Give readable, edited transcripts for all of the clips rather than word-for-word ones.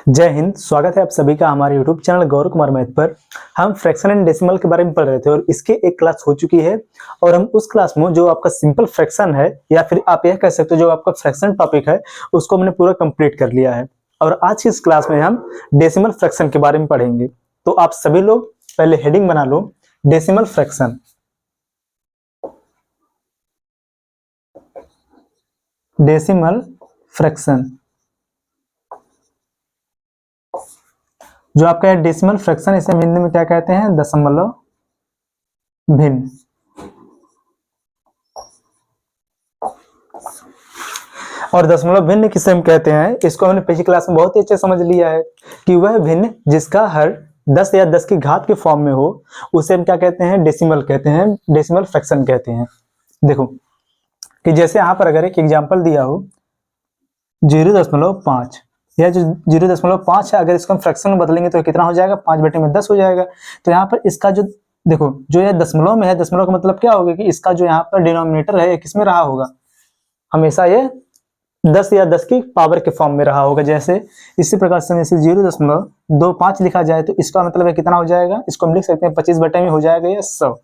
जय हिंद। स्वागत है आप सभी का हमारे YouTube channel Gaurav Kumar math पर। हम फ्रैक्शन एंड डेसिमल के बारे में पढ़ रहे थे और इसके एक क्लास हो चुकी है और हम उस क्लास में जो आपका सिंपल फ्रैक्शन है या फिर आप यह कह सकते हो जो आपका फ्रैक्शन टॉपिक है उसको हमने पूरा कंप्लीट कर लिया है। और आज की इस क्लास में हम डेसिमल फ्रैक्शन के बारे में पढ़ेंगे। तो आप सभी लोग पहले हेडिंग बना लो, डेसिमल फ्रैक्शन। डेसिमल फ्रैक्शन जो आपका है डेसिमल फ्रैक्शन, इसे हिंदी में क्या कहते हैं? दशमलव भिन्न। और दशमलव भिन्न किसे हम कहते हैं, इसको हमने पिछली क्लास में बहुत ही अच्छे समझ लिया है कि वह भिन्न जिसका हर 10 या 10 की घात के फॉर्म में हो उसे हम क्या कहते हैं? डेसिमल कहते हैं, डेसिमल फ्रैक्शन कहते हैं। देखो कि जैसे यहाँ पर अगर एक एग्जांपल दिया हो 0.5, यह जो 0.5 है, अगर इसको हम फ्रैक्शन में बदलेंगे तो कितना हो जाएगा? 5/10 हो जाएगा। तो यहाँ पर इसका जो देखो जो यह दशमलव में है, दशमलव का मतलब क्या होगा कि इसका जो यहाँ पर डिनोमिनेटर है किसमें रहा होगा? हमेशा ये 10 या 10 की पावर के फॉर्म में रहा होगा। जैसे इसी प्रकार से 0.25 लिखा जाए तो इसका मतलब है कितना हो जाएगा? इसको हम लिख सकते हैं 25 बटे में हो जाएगा यह 100।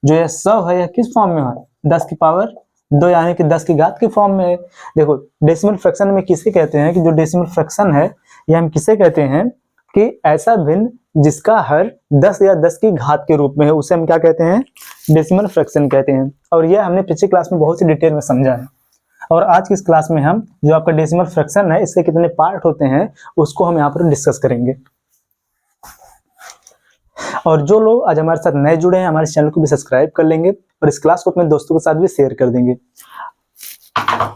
जो यह 100 है यह किस फॉर्म में है? 10 की पावर 2 यानी कि 10 की घात के फॉर्म में है। देखो डेसिमल फ्रैक्शन में किसे कहते हैं कि जो डेसिमल फ्रैक्शन है यह हम किसे कहते हैं कि ऐसा भिन्न जिसका हर 10 या 10 की घात के रूप में है उसे हम क्या कहते हैं? डेसिमल फ्रैक्शन कहते हैं। और यह हमने पिछले क्लास में बहुत ही डिटेल में समझा है। और आज की इस क्लास में हम जो आपका डेसिमल फ्रैक्शन है इसके कितने पार्ट होते हैं उसको हम यहाँ पर डिस्कस करेंगे। और जो लोग आज हमारे साथ नए जुड़े हैं हमारे चैनल को भी सब्सक्राइब कर लेंगे और इस क्लास को अपने दोस्तों के साथ भी शेयर कर देंगे।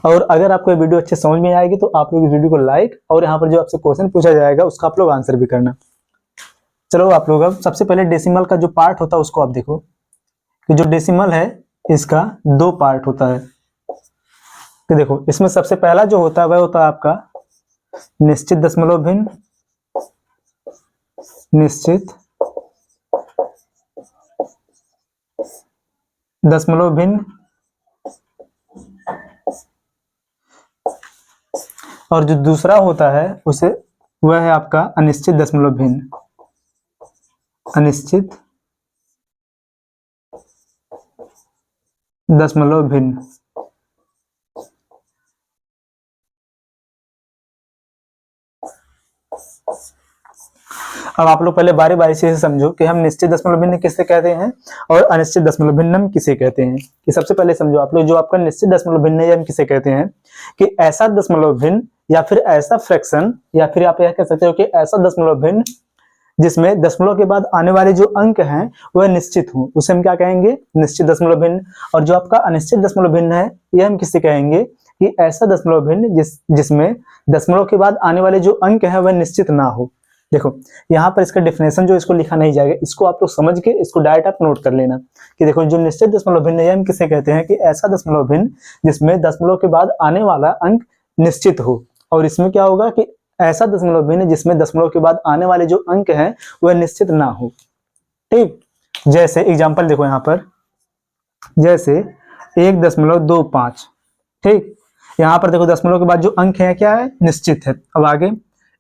और अगर आपको ये वीडियो अच्छे समझ में आएगी तो आप लोग इस वीडियो को लाइक और यहाँ पर जो आपसे क्वेश्चन पूछा जाएगा उसका आप लोग आंसर भी करना। चलो आप लोग अब सबसे पहले डेसिमल का जो पार्ट होता है उसको आप देखो कि जो डेसिमल है इसका 2 पार्ट होता है। तो देखो इसमें सबसे पहला जो होता है वह होता है आपका निश्चित दशमलव भिन्न, निश्चित दशमलव भिन्न। और जो दूसरा होता है उसे वह है आपका अनिश्चित दशमलव भिन्न, अनिश्चित दशमलव भिन्न। अब आप लोग पहले बारी बारी से समझो कि हम निश्चित दशमलव भिन्न किसे कहते हैं और अनिश्चित दशमलव भिन्न हम किसे कहते हैं। कि सबसे पहले समझो आप लोग जो आपका निश्चित दशमलव भिन्न है हम किसे कहते हैं कि ऐसा दशमलव भिन्न या फिर ऐसा फ्रैक्शन या फिर आप यह कह सकते हो कि ऐसा दशमलव भिन्न जिसमें दशमलव के बाद आने वाले जो अंक हैं वह निश्चित हो उसे हम क्या कहेंगे? निश्चित दशमलव भिन्न। और जो आपका अनिश्चित दशमलव भिन्न है यह हम किसे कहेंगे कि ऐसा दशमलव भिन्न जिसमें दशमलव के बाद आने वाले जो अंक है वह निश्चित ना हो। देखो यहाँ पर इसका डेफिनेशन जो इसको लिखा नहीं जाएगा, इसको आप लोग समझ के इसको डायरेक्ट आप नोट कर लेना कि देखो जो निश्चित दशमलव भिन्न है हम किसे कहते हैं कि ऐसा दशमलव भिन्न जिसमें दशमलव के बाद आने वाला अंक निश्चित हो। और इसमें क्या होगा कि ऐसा दशमलव भिन्न जिसमें दशमलव के बाद आने वाले जो अंक हैं वह निश्चित ना हो। ठीक, जैसे एग्जांपल देखो यहाँ पर जैसे 1.25। ठीक, यहाँ पर देखो दशमलव के बाद जो अंक है क्या है? निश्चित है। अब आगे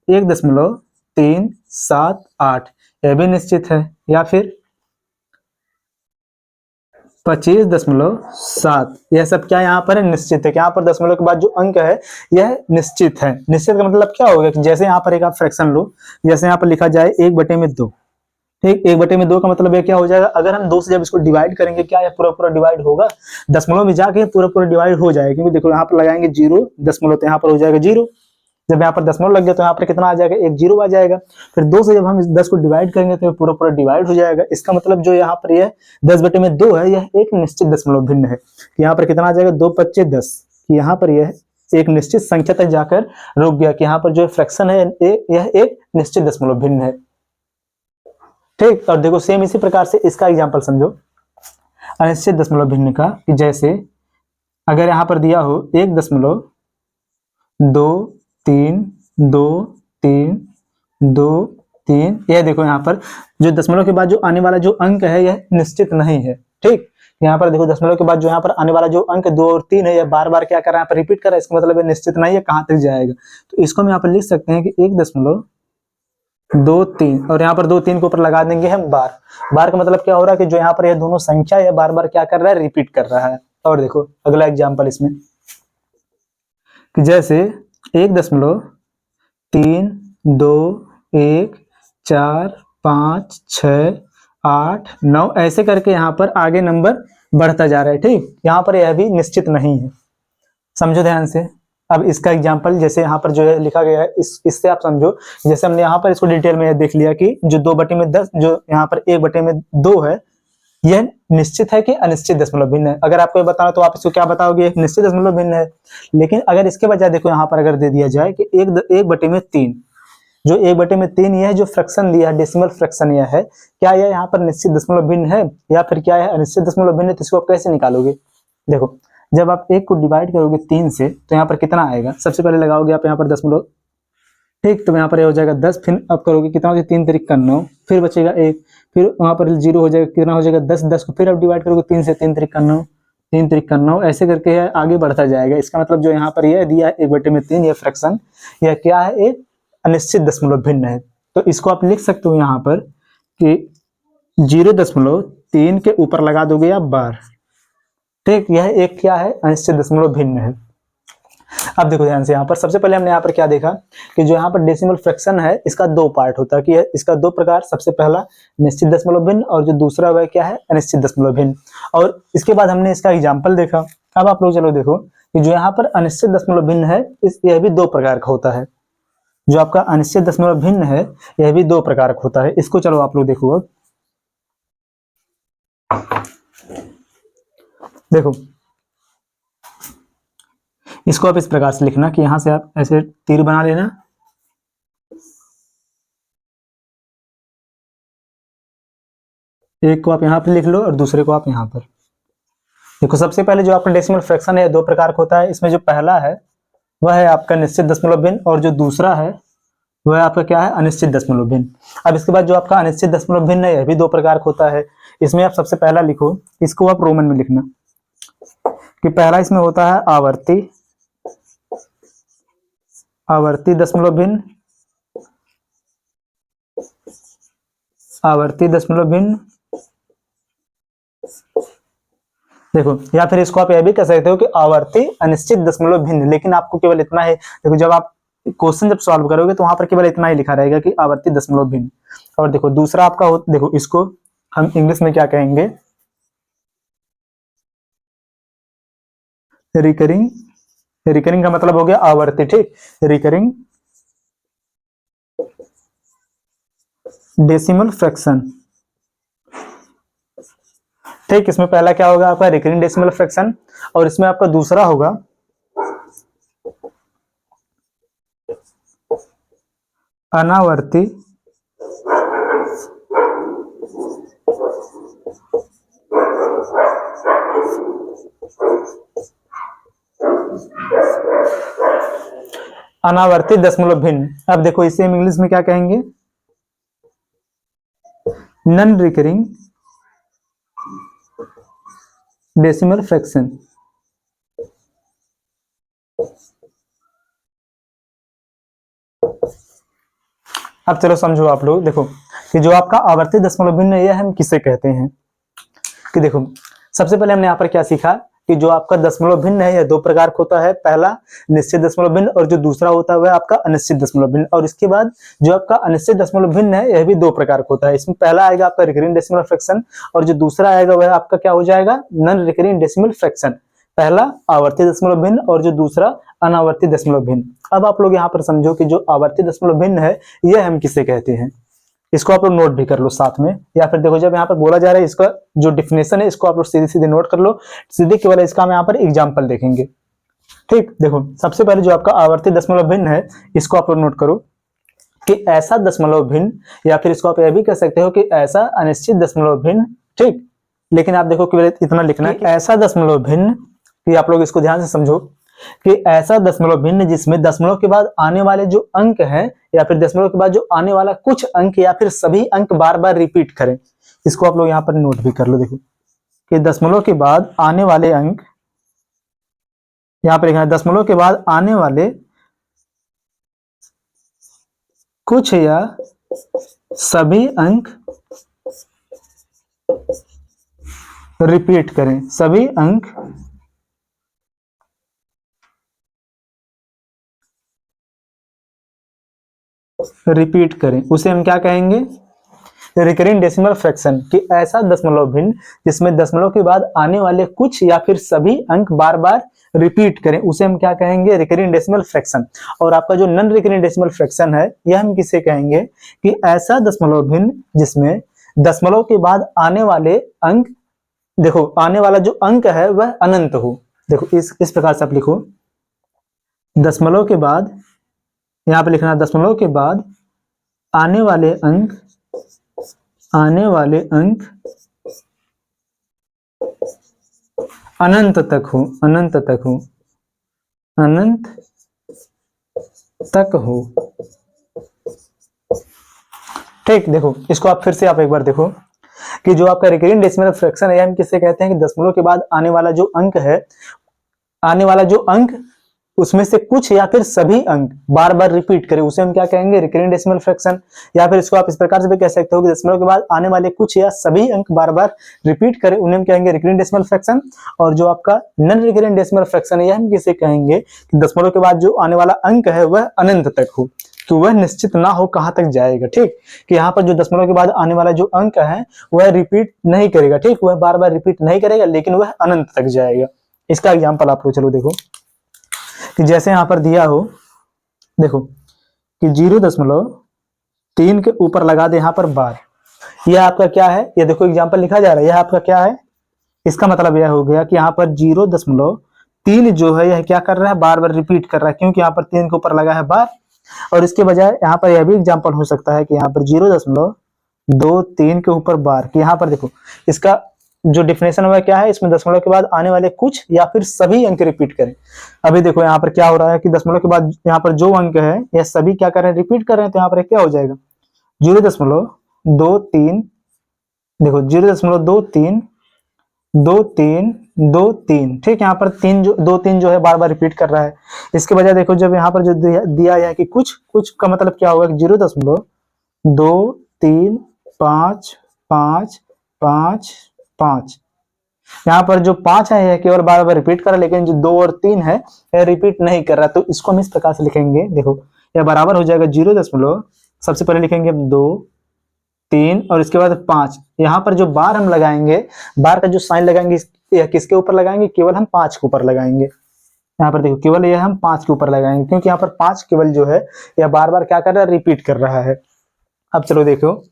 1.378 यह भी निश्चित है। या फिर 25.7 यह सब क्या यहाँ पर है? निश्चित है। यहाँ पर दशमलव के बाद जो अंक है यह निश्चित है। निश्चित का मतलब क्या होगा कि जैसे यहाँ पर एक आप फ्रैक्शन लो, जैसे यहाँ पर लिखा जाए 1/2। ठीक, 1/2 का मतलब है क्या हो जाएगा? अगर हम 2 से जब इसको डिवाइड करेंगे क्या यह पूरा डिवाइड होगा? दशमलव में जाके पूरा डिवाइड हो जाएगा। क्योंकि देखो यहाँ पर लगाएंगे 0 दशमलव तो यहाँ पर हो जाएगा 0। जब यहाँ पर दशमलव लग गया तो यहाँ पर कितना आ जाएगा? एक 0 आ जाएगा। फिर 2 से जब हम इस 10 को डिवाइड करेंगे तो पूरा डिवाइड हो जाएगा। इसका मतलब जो यहाँ पर यह 10/2 है यह एक निश्चित दशमलव भिन्न है। यहाँ पर कितना आ जाएगा? 2×5 = 10। यहाँ पर यह एक निश्चित संख्या तक जाकर रुक गया कि यहाँ पर जो फ्रैक्शन है यह एक निश्चित दशमलव भिन्न है। ठीक, और देखो सेम इसी प्रकार से इसका एग्जाम्पल समझो अनिश्चित दशमलव भिन्न का कि जैसे अगर यहाँ पर दिया हो 1.232323 यह देखो यहाँ पर जो दशमलव के बाद जो आने वाला जो अंक है यह निश्चित नहीं है। ठीक, यहाँ पर देखो दशमलव के बाद जो यहाँ पर आने वाला जो अंक 2 और 3 है यह बार बार क्या कर रहा है? यहाँ पर रिपीट कर रहा है। इसका मतलब है निश्चित नहीं है, कहाँ तक जाएगा। तो इसको हम यहाँ पर लिख सकते हैं कि 1.23 2 3 और यहाँ पर 2 3 के ऊपर लगा देंगे हम बार। बार का मतलब क्या हो रहा है कि जो यहाँ पर ये दोनों संख्या है बार बार क्या कर रहा है, रिपीट कर रहा है। और देखो अगला एग्जाम्पल इसमें कि जैसे 1.3 2 1 4 5 6 8 9 ऐसे करके यहाँ पर आगे नंबर बढ़ता जा रहा है। ठीक, यहाँ पर यह भी निश्चित नहीं है, समझो ध्यान से। अब इसका एग्जांपल जैसे यहाँ पर जो है लिखा गया है, इससे आप समझो। जैसे हमने यहाँ पर इसको डिटेल में देख लिया कि जो 2/10 जो यहाँ पर 1/2 है, यह निश्चित है कि अनिश्चित दशमलव भिन्न है। अगर आपको ये बताना तो आप इसको क्या बताओगे, एक निश्चित दशमलव भिन्न है। लेकिन अगर इसके बजाय देखो यहाँ पर अगर दे दिया जाए कि 1/3, जो 1/3 यह जो फ्रैक्शन दिया है, डेसिमल फ्रैक्शन यह है, क्या यह यहाँ पर निश्चित दशमलव भिन्न है या फिर क्या है अनिश्चित दशमलव भिन्न है? तो इसको आप कैसे निकालोगे? देखो जब आप 1 को डिवाइड करोगे 3 से तो यहाँ पर कितना आएगा, सबसे पहले लगाओगे आप यहाँ पर दशमलव, ठीक, तो यहाँ पर ये हो जाएगा 10, फिर आप करोगे कितना हो जाएगा 3 3 का 9, फिर बचेगा 1, फिर वहाँ पर 0 हो जाएगा, कितना हो जाएगा 10, 10 को फिर आप डिवाइड करोगे 3 से, 3 3 का 9, 3 3 का 9, ऐसे करके आगे बढ़ता जाएगा। इसका मतलब जो यहाँ पर यह दिया है 1/3 यह फ्रैक्शन, यह क्या है, एक अनिश्चित दशमलव भिन्न है। तो इसको आप लिख सकते हो यहाँ पर कि 0.3 के ऊपर लगा दोगे आप बार, ठीक, यह एक क्या है, अनिश्चित दशमलव भिन्न है। अब देखो ध्यान से, यहाँ पर सबसे पहले हमने यहाँ पर क्या देखा कि जो यहाँ पर डेसिमल फ्रैक्शन है इसका 2 पार्ट होता है कि इसका 2 प्रकार, सबसे पहला निश्चित दशमलव भिन्न और जो दूसरा वह क्या है, अनिश्चित दशमलव भिन्न। और इसके बाद हमने इसका एग्जाम्पल देखा। अब आप लोग चलो देखो कि जो यहाँ पर अनिश्चित दशमलव भिन्न है यह भी 2 प्रकार का होता है। जो आपका अनिश्चित दशमलव भिन्न है यह भी 2 प्रकार का होता है। इसको चलो आप लोग देखो, अब देखो इसको आप इस प्रकार से लिखना कि यहां से आप ऐसे तीर बना लेना, एक को आप यहां पर लिख लो और दूसरे को आप यहां पर। देखो सबसे पहले जो आपका डेसिमल फ्रैक्शन है 2 प्रकार का होता है। इसमें जो पहला है वह है आपका निश्चित दशमलव भिन्न और जो दूसरा है वह आपका क्या है, अनिश्चित दशमलव भिन्न। अब इसके बाद जो आपका अनिश्चित दशमलव भिन्न है यह भी 2 प्रकार का होता है। इसमें आप सबसे पहला लिखो, इसको आप रोमन में लिखना कि पहला इसमें होता है आवर्ती दशमलव भिन्न, आवर्ती दशमलव भिन्न। देखो या फिर इसको आप यह भी कह सकते हो कि आवर्ती अनिश्चित दशमलव भिन्न। लेकिन आपको केवल इतना है, देखो जब आप क्वेश्चन जब सॉल्व करोगे तो वहां पर केवल इतना ही लिखा रहेगा कि आवर्ती दशमलव भिन्न। और देखो दूसरा आपका देखो इसको हम इंग्लिश में क्या कहेंगे, रिकरिंग। रिकरिंग का मतलब हो गया आवर्ती, ठीक, रिकरिंग डेसिमल फ्रैक्शन, ठीक। इसमें पहला क्या होगा आपका रिकरिंग डेसिमल फ्रैक्शन और इसमें आपका दूसरा होगा अनावर्ती अनावर्ती दशमलव भिन्न। अब देखो इसे हम इंग्लिश में क्या कहेंगे, नॉन रिकरिंग डेसिमल फ्रैक्शन। अब चलो समझो आप लोग, देखो कि जो आपका आवर्ती दशमलव भिन्न है यह हम किसे कहते हैं। कि देखो सबसे पहले हमने यहाँ पर क्या सीखा कि जो आपका दशमलव भिन्न है यह 2 प्रकार का होता है। पहला निश्चित दशमलव भिन्न और जो दूसरा होता है वह आपका अनिश्चित दशमलव भिन्न। और इसके बाद जो आपका अनिश्चित दशमलव भिन्न है यह भी 2 प्रकार का होता है। इसमें पहला आएगा आपका रिकरिंग डेसिमल फ्रैक्शन और जो दूसरा आएगा वह आपका क्या हो जाएगा, नॉन रिकरिंग डेसिमल फ्रैक्शन। पहला आवर्ती दशमलव भिन्न और जो दूसरा अनावर्ती दशमलव भिन्न। अब आप लोग यहाँ पर समझो कि जो आवर्ती दशमलव भिन्न है यह हम किसे कहते हैं। इसको आप लोग नोट भी कर लो साथ में, या फिर देखो जब यहाँ पर बोला जा रहा है इसका जो डिफिनेशन है इसको आप लोग सीधे सीधे नोट कर लो, सीधे केवल इसका हम यहाँ पर एग्जांपल देखेंगे, ठीक। देखो सबसे पहले जो आपका आवर्ती दशमलव भिन्न है इसको आप लोग नोट करो कि ऐसा दशमलव भिन्न, या फिर इसको आप यह भी कह सकते हो कि ऐसा अनिश्चित दशमलव भिन्न, ठीक। लेकिन आप देखो केवल इतना लिखना कि ऐसा दशमलव भिन्न, कि आप लोग इसको ध्यान से समझो कि ऐसा दशमलव भिन्न जिसमें दशमलव के बाद आने वाले जो अंक हैं या फिर दशमलव के बाद जो आने वाला कुछ अंक या फिर सभी अंक बार बार रिपीट करें। इसको आप लोग यहाँ पर नोट भी कर लो। देखो कि दशमलव के बाद आने वाले अंक, यहाँ पर लिखना है दशमलव के बाद आने वाले कुछ या सभी अंक रिपीट करें, सभी अंक रिपीट करें, उसे हम क्या कहेंगे? रिकरिंग डेसिमल फ्रैक्शन, कि ऐसा दशमलव भिन्न जिसमें दशमलव के बाद आने वाले कुछ या फिर सभी अंक बार बार रिपीट करें, उसे हम क्या कहेंगे? Recurring decimal fraction. और आपका जो नॉन रिकरिंग डेसिमल फ्रैक्शन है, यह हम किसे कहेंगे? कि ऐसा दशमलव भिन्न जिसमें दशमलव के बाद आने वाले अंक, देखो आने वाला जो अंक है वह अनंत हो। देखो इस प्रकार से आप लिखो, दशमलव के बाद, यहां पर लिखना दशमलव के बाद आने वाले अंक अनंत तक हो, अनंत तक हो। ठीक, देखो इसको आप फिर से आप एक बार देखो कि जो आपका रिकरिंग डेसिमल फ्रैक्शन है, हम किससे कहते हैं? कि दशमलव के बाद आने वाला जो अंक है, आने वाला जो अंक उसमें से कुछ या फिर सभी अंक बार बार रिपीट करें, उसे हम क्या कहेंगे? Recurring decimal fraction. या फिर इसको आप इस प्रकार से भी कह सकते हो कि दशमलव के बाद आने वाले कुछ या सभी अंक बार बार रिपीट करें, उन्हें हम कहेंगे रिकरिंग डेसिमल फ्रैक्शन। और जो आपका नॉन रिकरिंग डेसिमल फ्रैक्शन है, यह हम किसे कहेंगे? कि दशमलव के बाद जो आने वाला अंक है वह अनंत तक हो, कि वह निश्चित ना हो कहां तक जाएगा। ठीक, कि यहाँ पर जो दशमलव के बाद आने वाला जो अंक है वह रिपीट नहीं करेगा। ठीक, वह बार बार रिपीट नहीं करेगा, लेकिन वह अनंत तक जाएगा। इसका एग्जाम्पल आप लोग चलो देखो, कि जैसे यहां पर दिया हो, देखो कि 0.3 के ऊपर लगा दे यहां पर बार, यह आपका क्या है? ये देखो एग्जाम्पल लिखा जा रहा है, यह आपका क्या है? इसका मतलब यह हो गया कि यहाँ पर 0.3 जो है यह क्या कर रहा है? बार बार रिपीट कर रहा है, क्योंकि यहाँ पर 3 के ऊपर लगा है बार। और इसके बजाय यहाँ पर यह भी एग्जाम्पल हो सकता है कि यहाँ पर 0.23 के ऊपर बार, कि यहाँ पर देखो इसका जो डिफिनेशन हुआ क्या है? इसमें दशमलव के बाद आने वाले कुछ या फिर सभी अंक रिपीट करें। अभी देखो यहाँ पर क्या हो रहा है कि दशमलव के बाद यहाँ पर जो अंक है यह सभी क्या कर रहे हैं? रिपीट कर रहे हैं। तो यहाँ पर क्या हो जाएगा? 0.23, देखो 0.232323। ठीक, यहाँ पर 3 जो है बार बार रिपीट कर रहा है। इसके बजाय देखो जब यहाँ पर जो दिया है कि कुछ का मतलब क्या होगा? 0.235555, यहाँ पर जो 5 है यह केवल बार बार रिपीट कर रहा है, लेकिन जो 2 और 3 है यह रिपीट नहीं कर रहा। तो इसको हम इस प्रकार से लिखेंगे, देखो यह बराबर हो जाएगा 0. सबसे पहले लिखेंगे हम 2, 3 और इसके बाद 5। यहाँ पर जो बार हम लगाएंगे, बार का जो साइन लगाएंगे, यह किसके ऊपर लगाएंगे? केवल हम 5 के ऊपर लगाएंगे। यहाँ पर देखो केवल यह हम 5 के ऊपर लगाएंगे, क्योंकि यहाँ पर 5 केवल जो है यह बार बार क्या कर रहा है? रिपीट कर रहा है। अब चलो देखो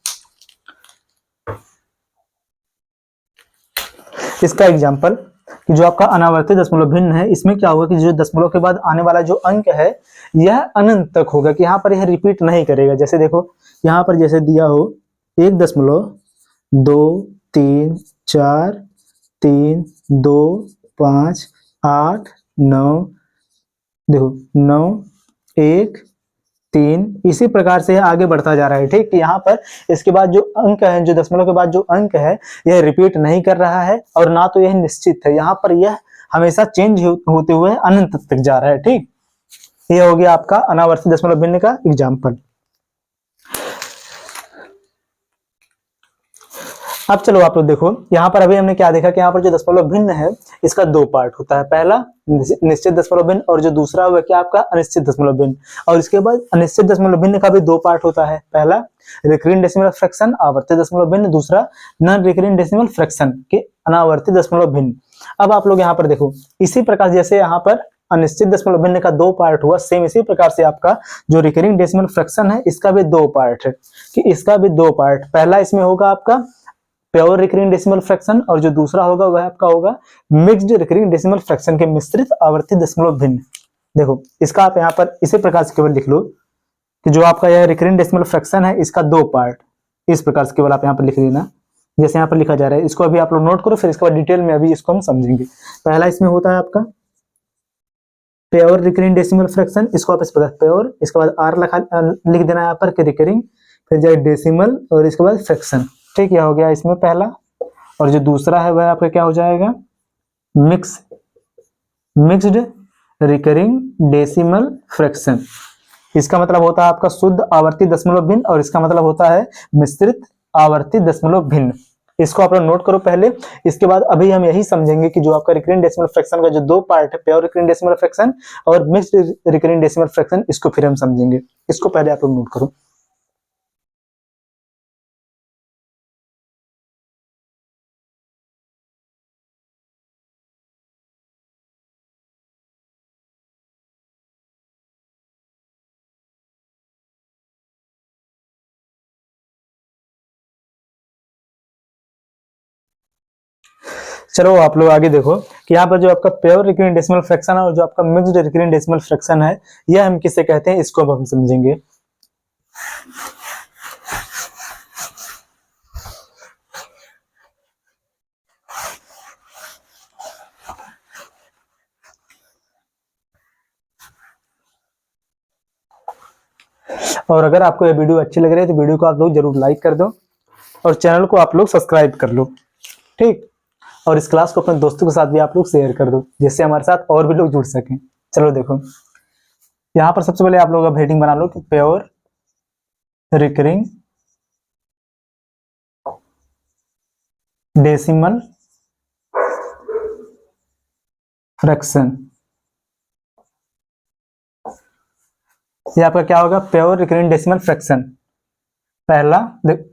इसका एग्जाम्पल, कि जो आपका अनावर्ती दशमलव भिन्न है, इसमें क्या होगा कि जो दशमलव के बाद आने वाला जो अंक है यह अनंत तक होगा, कि यहाँ पर यह रिपीट नहीं करेगा। जैसे देखो यहाँ पर जैसे दिया हो 1.2334589, देखो 913, इसी प्रकार से आगे बढ़ता जा रहा है। ठीक, यहाँ पर इसके बाद जो अंक है, जो दशमलव के बाद जो अंक है यह रिपीट नहीं कर रहा है, और ना तो यह निश्चित है। यहाँ पर यह हमेशा चेंज होते हुए अनंत तक जा रहा है। ठीक, यह हो गया आपका अनावर्ती दशमलव भिन्न का एग्जाम्पल। अब चलो आप लोग देखो, यहाँ पर अभी हमने क्या देखा कि यहाँ पर जो दशमलव भिन्न है इसका 2 पार्ट होता है। पहला निश्चित दशमलव भिन्न, और जो दूसरा हुआ क्या आपका? अनिश्चित दशमलव भिन्न। और इसके बाद अनिश्चित दशमलव भिन्न का भी 2 पार्ट होता है। पहला रिकरिंग डेसिमल फ्रैक्शन आवर्ती दशमलव भिन्न, दूसरा नॉन रिकरिंग डेसिमल फ्रैक्शन के अनावर्ती दशमलव भिन्न। अब आप लोग यहाँ पर देखो, इसी प्रकार जैसे यहाँ पर अनिश्चित दशमलव भिन्न का 2 पार्ट हुआ, सेम इसी प्रकार से आपका जो रिकरिंग डेसिमल फ्रैक्शन है इसका भी 2 पार्ट है, कि इसका भी 2 पार्ट। पहला इसमें होगा आपका प्योर रिकरिंग डेसिमल फ्रैक्शन, और जो दूसरा होगा वह आपका होगा मिक्स्ड रिकरिंग डेसिमल फ्रैक्शन के मिश्रित आवर्ती दशमलव भिन्न। देखो इसका आप यहाँ पर इसी प्रकार से केवल लिख लो कि जो आपका यह रिकरिंग डेसिमल फ्रैक्शन है इसका 2 पार्ट, इस प्रकार से केवल आप यहाँ पर लिख लेना जैसे यहाँ पर लिखा जा रहा है। इसको अभी आप लोग नोट करो, फिर इसके बाद डिटेल में अभी इसको हम समझेंगे। पहला इसमें होता है आपका प्योर रिकरिंग डेसिमल फ्रैक्शन, इसको आप इस प्रकार प्योर, इसके बाद आर लिख देना यहाँ पर रिकरिंग, फिर जाए डेसिमल और इसके बाद फ्रैक्शन। ठीक, यह हो गया इसमें पहला। और जो दूसरा है वह आपका क्या हो जाएगा? Mixed recurring decimal fraction. इसका मतलब होता है आपका शुद्ध आवर्ती दशमलव भिन्न, और इसका मतलब होता है मिश्रित आवर्ती दशमलव भिन्न। इसको आप लोग नोट करो पहले। इसके बाद अभी हम यही समझेंगे कि जो आपका रिकरिंग डेसिमल फ्रैक्शन का जो दो पार्ट है, प्योर रिकरिंग डेसिमल फ्रैक्शन और मिक्स्ड रिकरिंग डेसिमल फ्रैक्शन, इसको फिर हम समझेंगे। इसको पहले आप लोग नोट करो। चलो आप लोग आगे देखो कि यहाँ पर जो आपका प्योर रिकरिंग डेसिमल फ्रैक्शन है और जो आपका मिक्स्ड रिकरिंग डेसिमल फ्रैक्शन है, यह हम किसे कहते हैं, इसको अब हम समझेंगे। और अगर आपको यह वीडियो अच्छी लग रही है तो वीडियो को आप लोग जरूर लाइक कर दो और चैनल को आप लोग सब्सक्राइब कर लो, ठीक। और इस क्लास को अपने दोस्तों के साथ भी आप लोग शेयर कर दो, जिससे हमारे साथ और भी लोग जुड़ सकें। चलो देखो, यहाँ पर सबसे पहले आप लोग अब हेडिंग बना लो कि प्योर रिकरिंग डेसिमल फ्रैक्शन। ये आपका क्या होगा, प्योर रिकरिंग डेसिमल फ्रैक्शन पहला,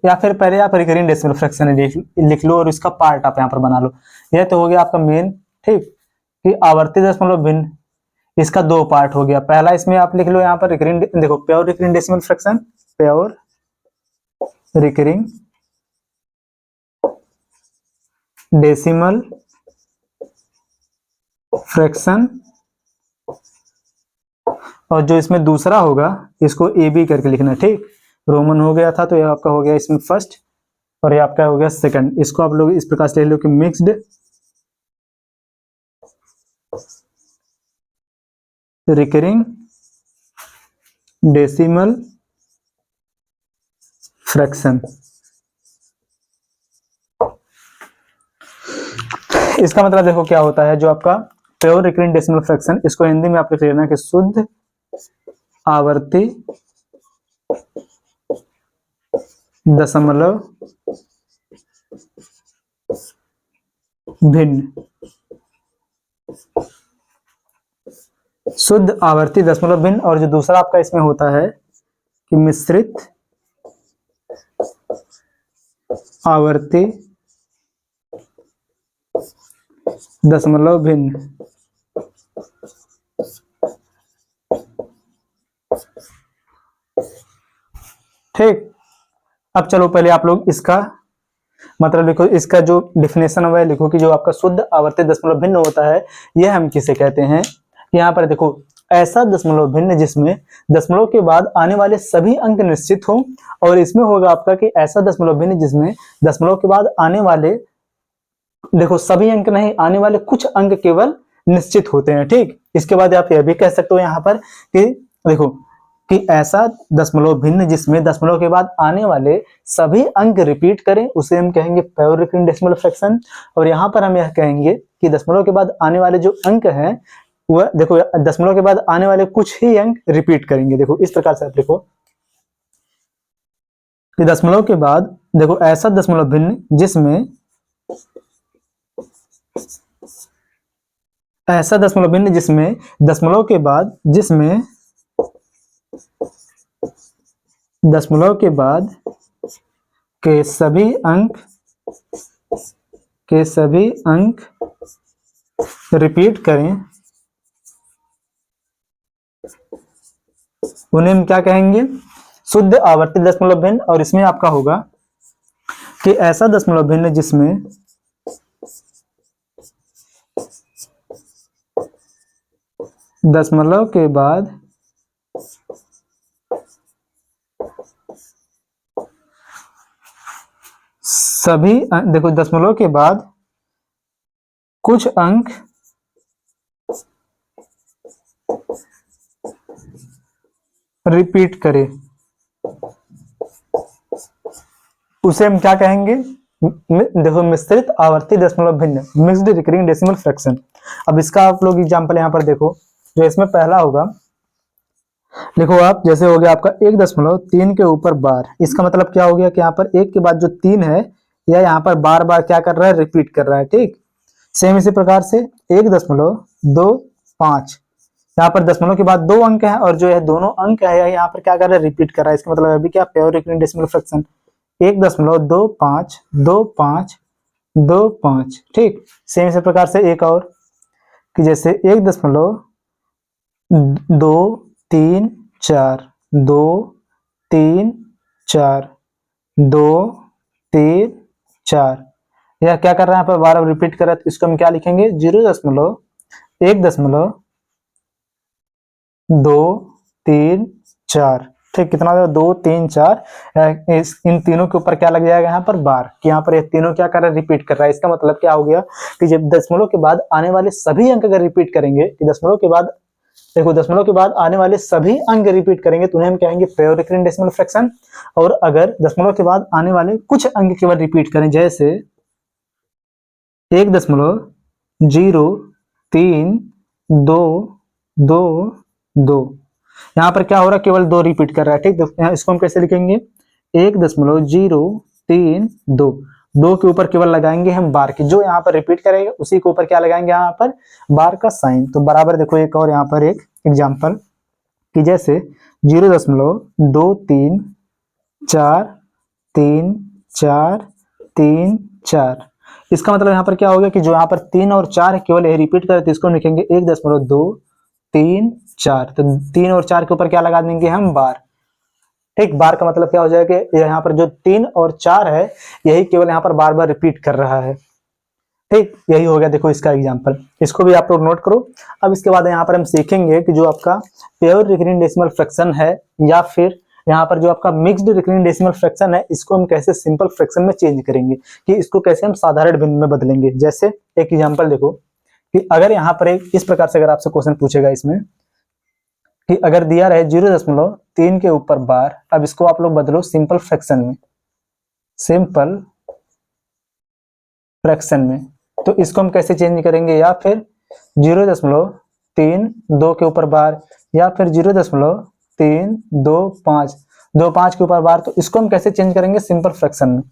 या फिर पहले आप रिकरिंग डेसिमल फ्रैक्शन लिख लो और इसका पार्ट आप यहाँ पर बना लो। यह तो हो गया आपका मेन, ठीक। कि आवर्ती दशमलव भिन्न, इसका दो पार्ट हो गया। पहला इसमें आप लिख लो यहाँ पर रिकरिंग, देखो pure recurring decimal fraction, pure recurring decimal fraction, और जो इसमें दूसरा होगा इसको ए बी करके लिखना, ठीक। रोमन हो गया था तो ये आपका हो गया इसमें फर्स्ट, और ये आपका हो गया सेकंड। इसको आप लोग इस प्रकार से ले लो कि मिक्स्ड रिकरिंग डेसिमल फ्रैक्शन। इसका मतलब देखो क्या होता है, जो आपका प्योर रिकरिंग डेसिमल फ्रैक्शन, इसको हिंदी में आप लिख लेना कि शुद्ध आवर्ती दशमलव भिन्न, शुद्ध आवर्ती दशमलव भिन्न। और जो दूसरा आपका इसमें होता है कि मिश्रित आवर्ती दशमलव भिन्न, ठीक। अब चलो पहले आप लोग इसका मतलब लिखो, इसका जो डिफिनेशन है लिखो कि जो आपका शुद्ध आवर्ती दशमलव भिन्न होता है, यह हम किसे कहते हैं। यहाँ पर देखो, ऐसा दशमलव भिन्न जिसमें दशमलव के बाद आने वाले सभी अंक निश्चित हो, और इसमें होगा आपका कि ऐसा दशमलव भिन्न जिसमें दशमलव के बाद आने वाले, देखो सभी अंक नहीं, आने वाले कुछ अंक केवल निश्चित होते हैं, ठीक। इसके बाद आप यह भी कह सकते हो यहाँ पर कि देखो कि ऐसा दशमलव भिन्न जिसमें दशमलव के बाद आने वाले सभी अंक रिपीट करें, उसे हम कहेंगे प्योर रिकरिंग डेसिमल फ्रैक्शन। और यहाँ पर हम यह कहेंगे कि दशमलव के बाद आने वाले जो अंक हैं वह देखो दशमलव के बाद आने वाले कुछ ही अंक रिपीट करेंगे। देखो इस प्रकार से आप लिखो कि दशमलव के बाद देखो ऐसा दशमलव भिन्न जिसमें, ऐसा दशमलव भिन्न जिसमें दशमलव के बाद, जिसमें दशमलव के बाद के सभी अंक रिपीट करें, उन्हें हम क्या कहेंगे, शुद्ध आवर्ती दशमलव भिन्न। और इसमें आपका होगा कि ऐसा दशमलव भिन्न जिसमें दशमलव के बाद सभी, देखो दशमलव के बाद कुछ अंक रिपीट करे, उसे हम क्या कहेंगे, देखो मिश्रित आवर्ती दशमलव भिन्न, मिक्स्ड रिकरिंग डेसिमल फ्रैक्शन। अब इसका आप लोग एग्जांपल यहाँ पर देखो, जो इसमें पहला होगा देखो आप, जैसे हो गया आपका 1.3 के ऊपर बार, इसका मतलब क्या हो गया कि यहाँ पर एक के बाद जो 3 है या यहाँ पर बार बार क्या कर रहा है, रिपीट कर रहा है। ठीक, सेम इसी प्रकार से 1.25, यहाँ पर दशमलव के बाद 2 अंक है और जो है दोनों अंक है यहाँ पर क्या कर रहा है, रिपीट कर रहा है। इसका मतलब अभी क्या, प्योर रिकरिंग डेसिमल फ्रैक्शन 1.2525। ठीक, सेम इसी प्रकार से एक और कि जैसे 1.234, 234, 234, यह क्या कर रहा है, यहाँ पर बार बार रिपीट कर रहा है, तो इसको हम क्या लिखेंगे, 0.1.234। ठीक, कितना हो, 2 3 4, इन तीनों के ऊपर क्या लग जाएगा यहाँ पर, बार, कि यहाँ पर ये तीनों क्या कर रहा है, रिपीट कर रहा है। इसका मतलब क्या हो गया कि जब दशमलव के बाद आने वाले सभी अंक अगर रिपीट करेंगे, कि दशमलव के बाद, देखो दशमलव के बाद आने वाले सभी अंक रिपीट करेंगे तो उन्हें हम कहेंगे प्योर रिकरिंग डेसिमल फ्रैक्शन। और अगर दशमलव के बाद आने वाले कुछ अंक केवल रिपीट करें, जैसे 1.032222, यहाँ पर क्या हो रहा है, केवल 2 रिपीट कर रहा है। ठीक, तो इसको हम कैसे लिखेंगे, 1.032, 2 के ऊपर केवल लगाएंगे हम बार की, जो यहाँ पर रिपीट करेगा उसी के ऊपर क्या लगाएंगे, यहाँ पर बार का साइन। तो बराबर देखो एक और यहाँ पर एक एग्जाम्पल कि जैसे 0.234343, इसका मतलब यहाँ पर क्या हो गया कि जो यहाँ पर 3 और 4 है केवल ये रिपीट करे, तो इसको हम लिखेंगे 1.234। तो 3 और 4 के ऊपर क्या लगा देंगे हम, बार। ठीक, बार का मतलब क्या हो जाएगा कि यहाँ पर जो 3 और 4 है यही केवल यहाँ पर बार बार रिपीट कर रहा है। ठीक, यही हो गया देखो इसका एग्जांपल, इसको भी आप लोग नोट करो। अब इसके बाद यहाँ पर हम सीखेंगे कि जो आपका प्योर रिकरिंग डेसिमल फ्रैक्शन है या फिर यहाँ पर जो आपका मिक्स्ड रिकरिंग डेसिमल फ्रैक्शन है, इसको हम कैसे सिंपल फ्रैक्शन में चेंज करेंगे, कि इसको कैसे हम साधारण भिन्न में बदलेंगे। जैसे एक एग्जांपल देखो कि अगर यहाँ पर एक इस प्रकार से अगर आपसे क्वेश्चन पूछेगा इसमें कि अगर दिया रहे 0.3 के ऊपर बार, अब इसको आप लोग बदलो सिंपल फ्रैक्शन में, सिंपल फ्रैक्शन में, तो इसको हम कैसे चेंज करेंगे, या फिर 0.32 के ऊपर बार, या फिर 0.325 के ऊपर बार, तो इसको हम कैसे चेंज करेंगे सिंपल फ्रैक्शन में,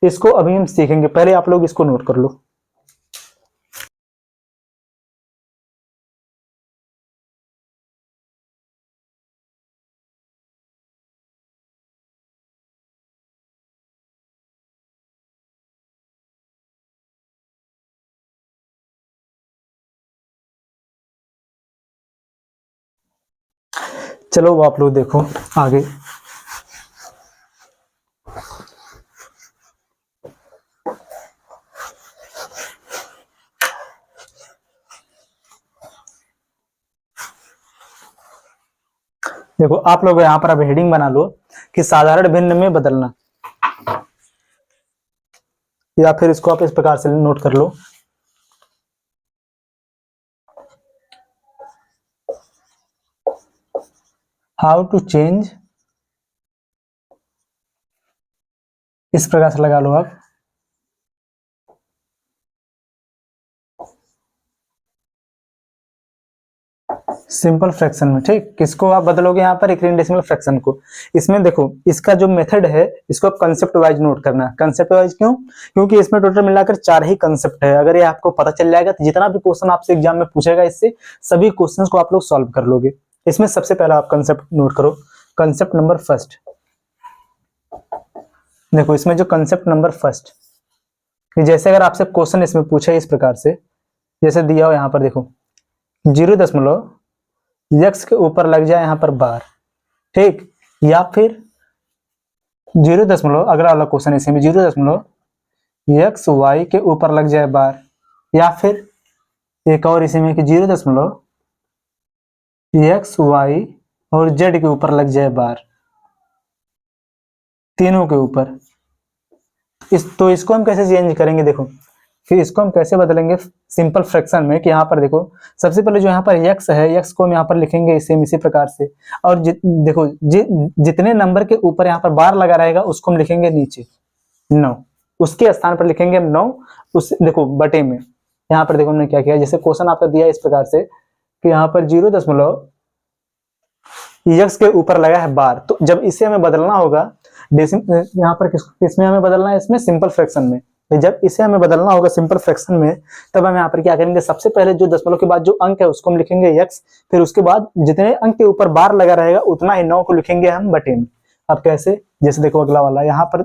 इसको अभी हम सीखेंगे। पहले आप लोग इसको नोट कर लो। चलो वो आप लोग देखो आगे। देखो आप लोग यहाँ पर अब हेडिंग बना लो कि साधारण भिन्न में बदलना, या फिर इसको आप इस प्रकार से नोट कर लो, हाउ टू चेंज, इस प्रकार से लगा लो आप। सिंपल फ्रैक्शन में, ठीक, किसको आप बदलोगे यहाँ पर, रिकरिंग डेसिमल फ्रैक्शन को। इसमें देखो इसका जो मेथड है इसको आप कंसेप्ट वाइज नोट करना है। कंसेप्ट वाइज क्यों, क्योंकि इसमें टोटल मिलाकर 4 ही कंसेप्ट है। अगर ये आपको पता चल जाएगा तो जितना भी क्वेश्चन आपसे एग्जाम में पूछेगा इससे सभी क्वेश्चंस को आप लोग सॉल्व कर लोगे। इसमें सबसे पहला आप कंसेप्ट नोट करो, कंसेप्ट नंबर फर्स्ट। देखो इसमें जो कंसेप्ट नंबर फर्स्ट, कि जैसे अगर आपसे क्वेश्चन इसमें पूछे इस प्रकार से, जैसे दिया हो यहाँ पर देखो 0.x के ऊपर लग जाए यहाँ पर बार, ठीक, या फिर 0. अगला वाला क्वेश्चन इसी में 0.xy के ऊपर लग जाए बार, या फिर एक और इसी में कि 0.xy और z के ऊपर लग जाए बार, तीनों के ऊपर। तो इसको हम कैसे चेंज करेंगे, देखो फिर इसको हम कैसे बदलेंगे सिंपल फ्रैक्शन में, कि यहाँ पर देखो सबसे पहले जो यहाँ पर x है, x को हम यहाँ पर लिखेंगे इसी प्रकार से, और देखो जितने नंबर के ऊपर यहाँ पर बार लगा रहेगा उसको हम लिखेंगे नीचे 9, उसके स्थान पर लिखेंगे हम 9, उस देखो बटे में। यहाँ पर देखो हमने क्या किया, जैसे क्वेश्चन आपका दिया इस प्रकार से कि यहाँ पर 0.0 यक्स के ऊपर लगा है बार, तो जब इसे हमें बदलना होगा यहाँ पर किसमें हमें बदलना है, इसमें सिंपल फ्रैक्शन में। तो जब इसे हमें बदलना होगा सिंपल फ्रैक्शन में, तब हम यहाँ पर क्या करेंगे, सबसे पहले जो दशमलव के बाद जो अंक है उसको हम लिखेंगे यक्स, फिर उसके बाद जितने अंक के ऊपर बार लगा रहेगा उतना ही 9 को लिखेंगे हम बटे में। अब कैसे, जैसे देखो अगला वाला, यहाँ पर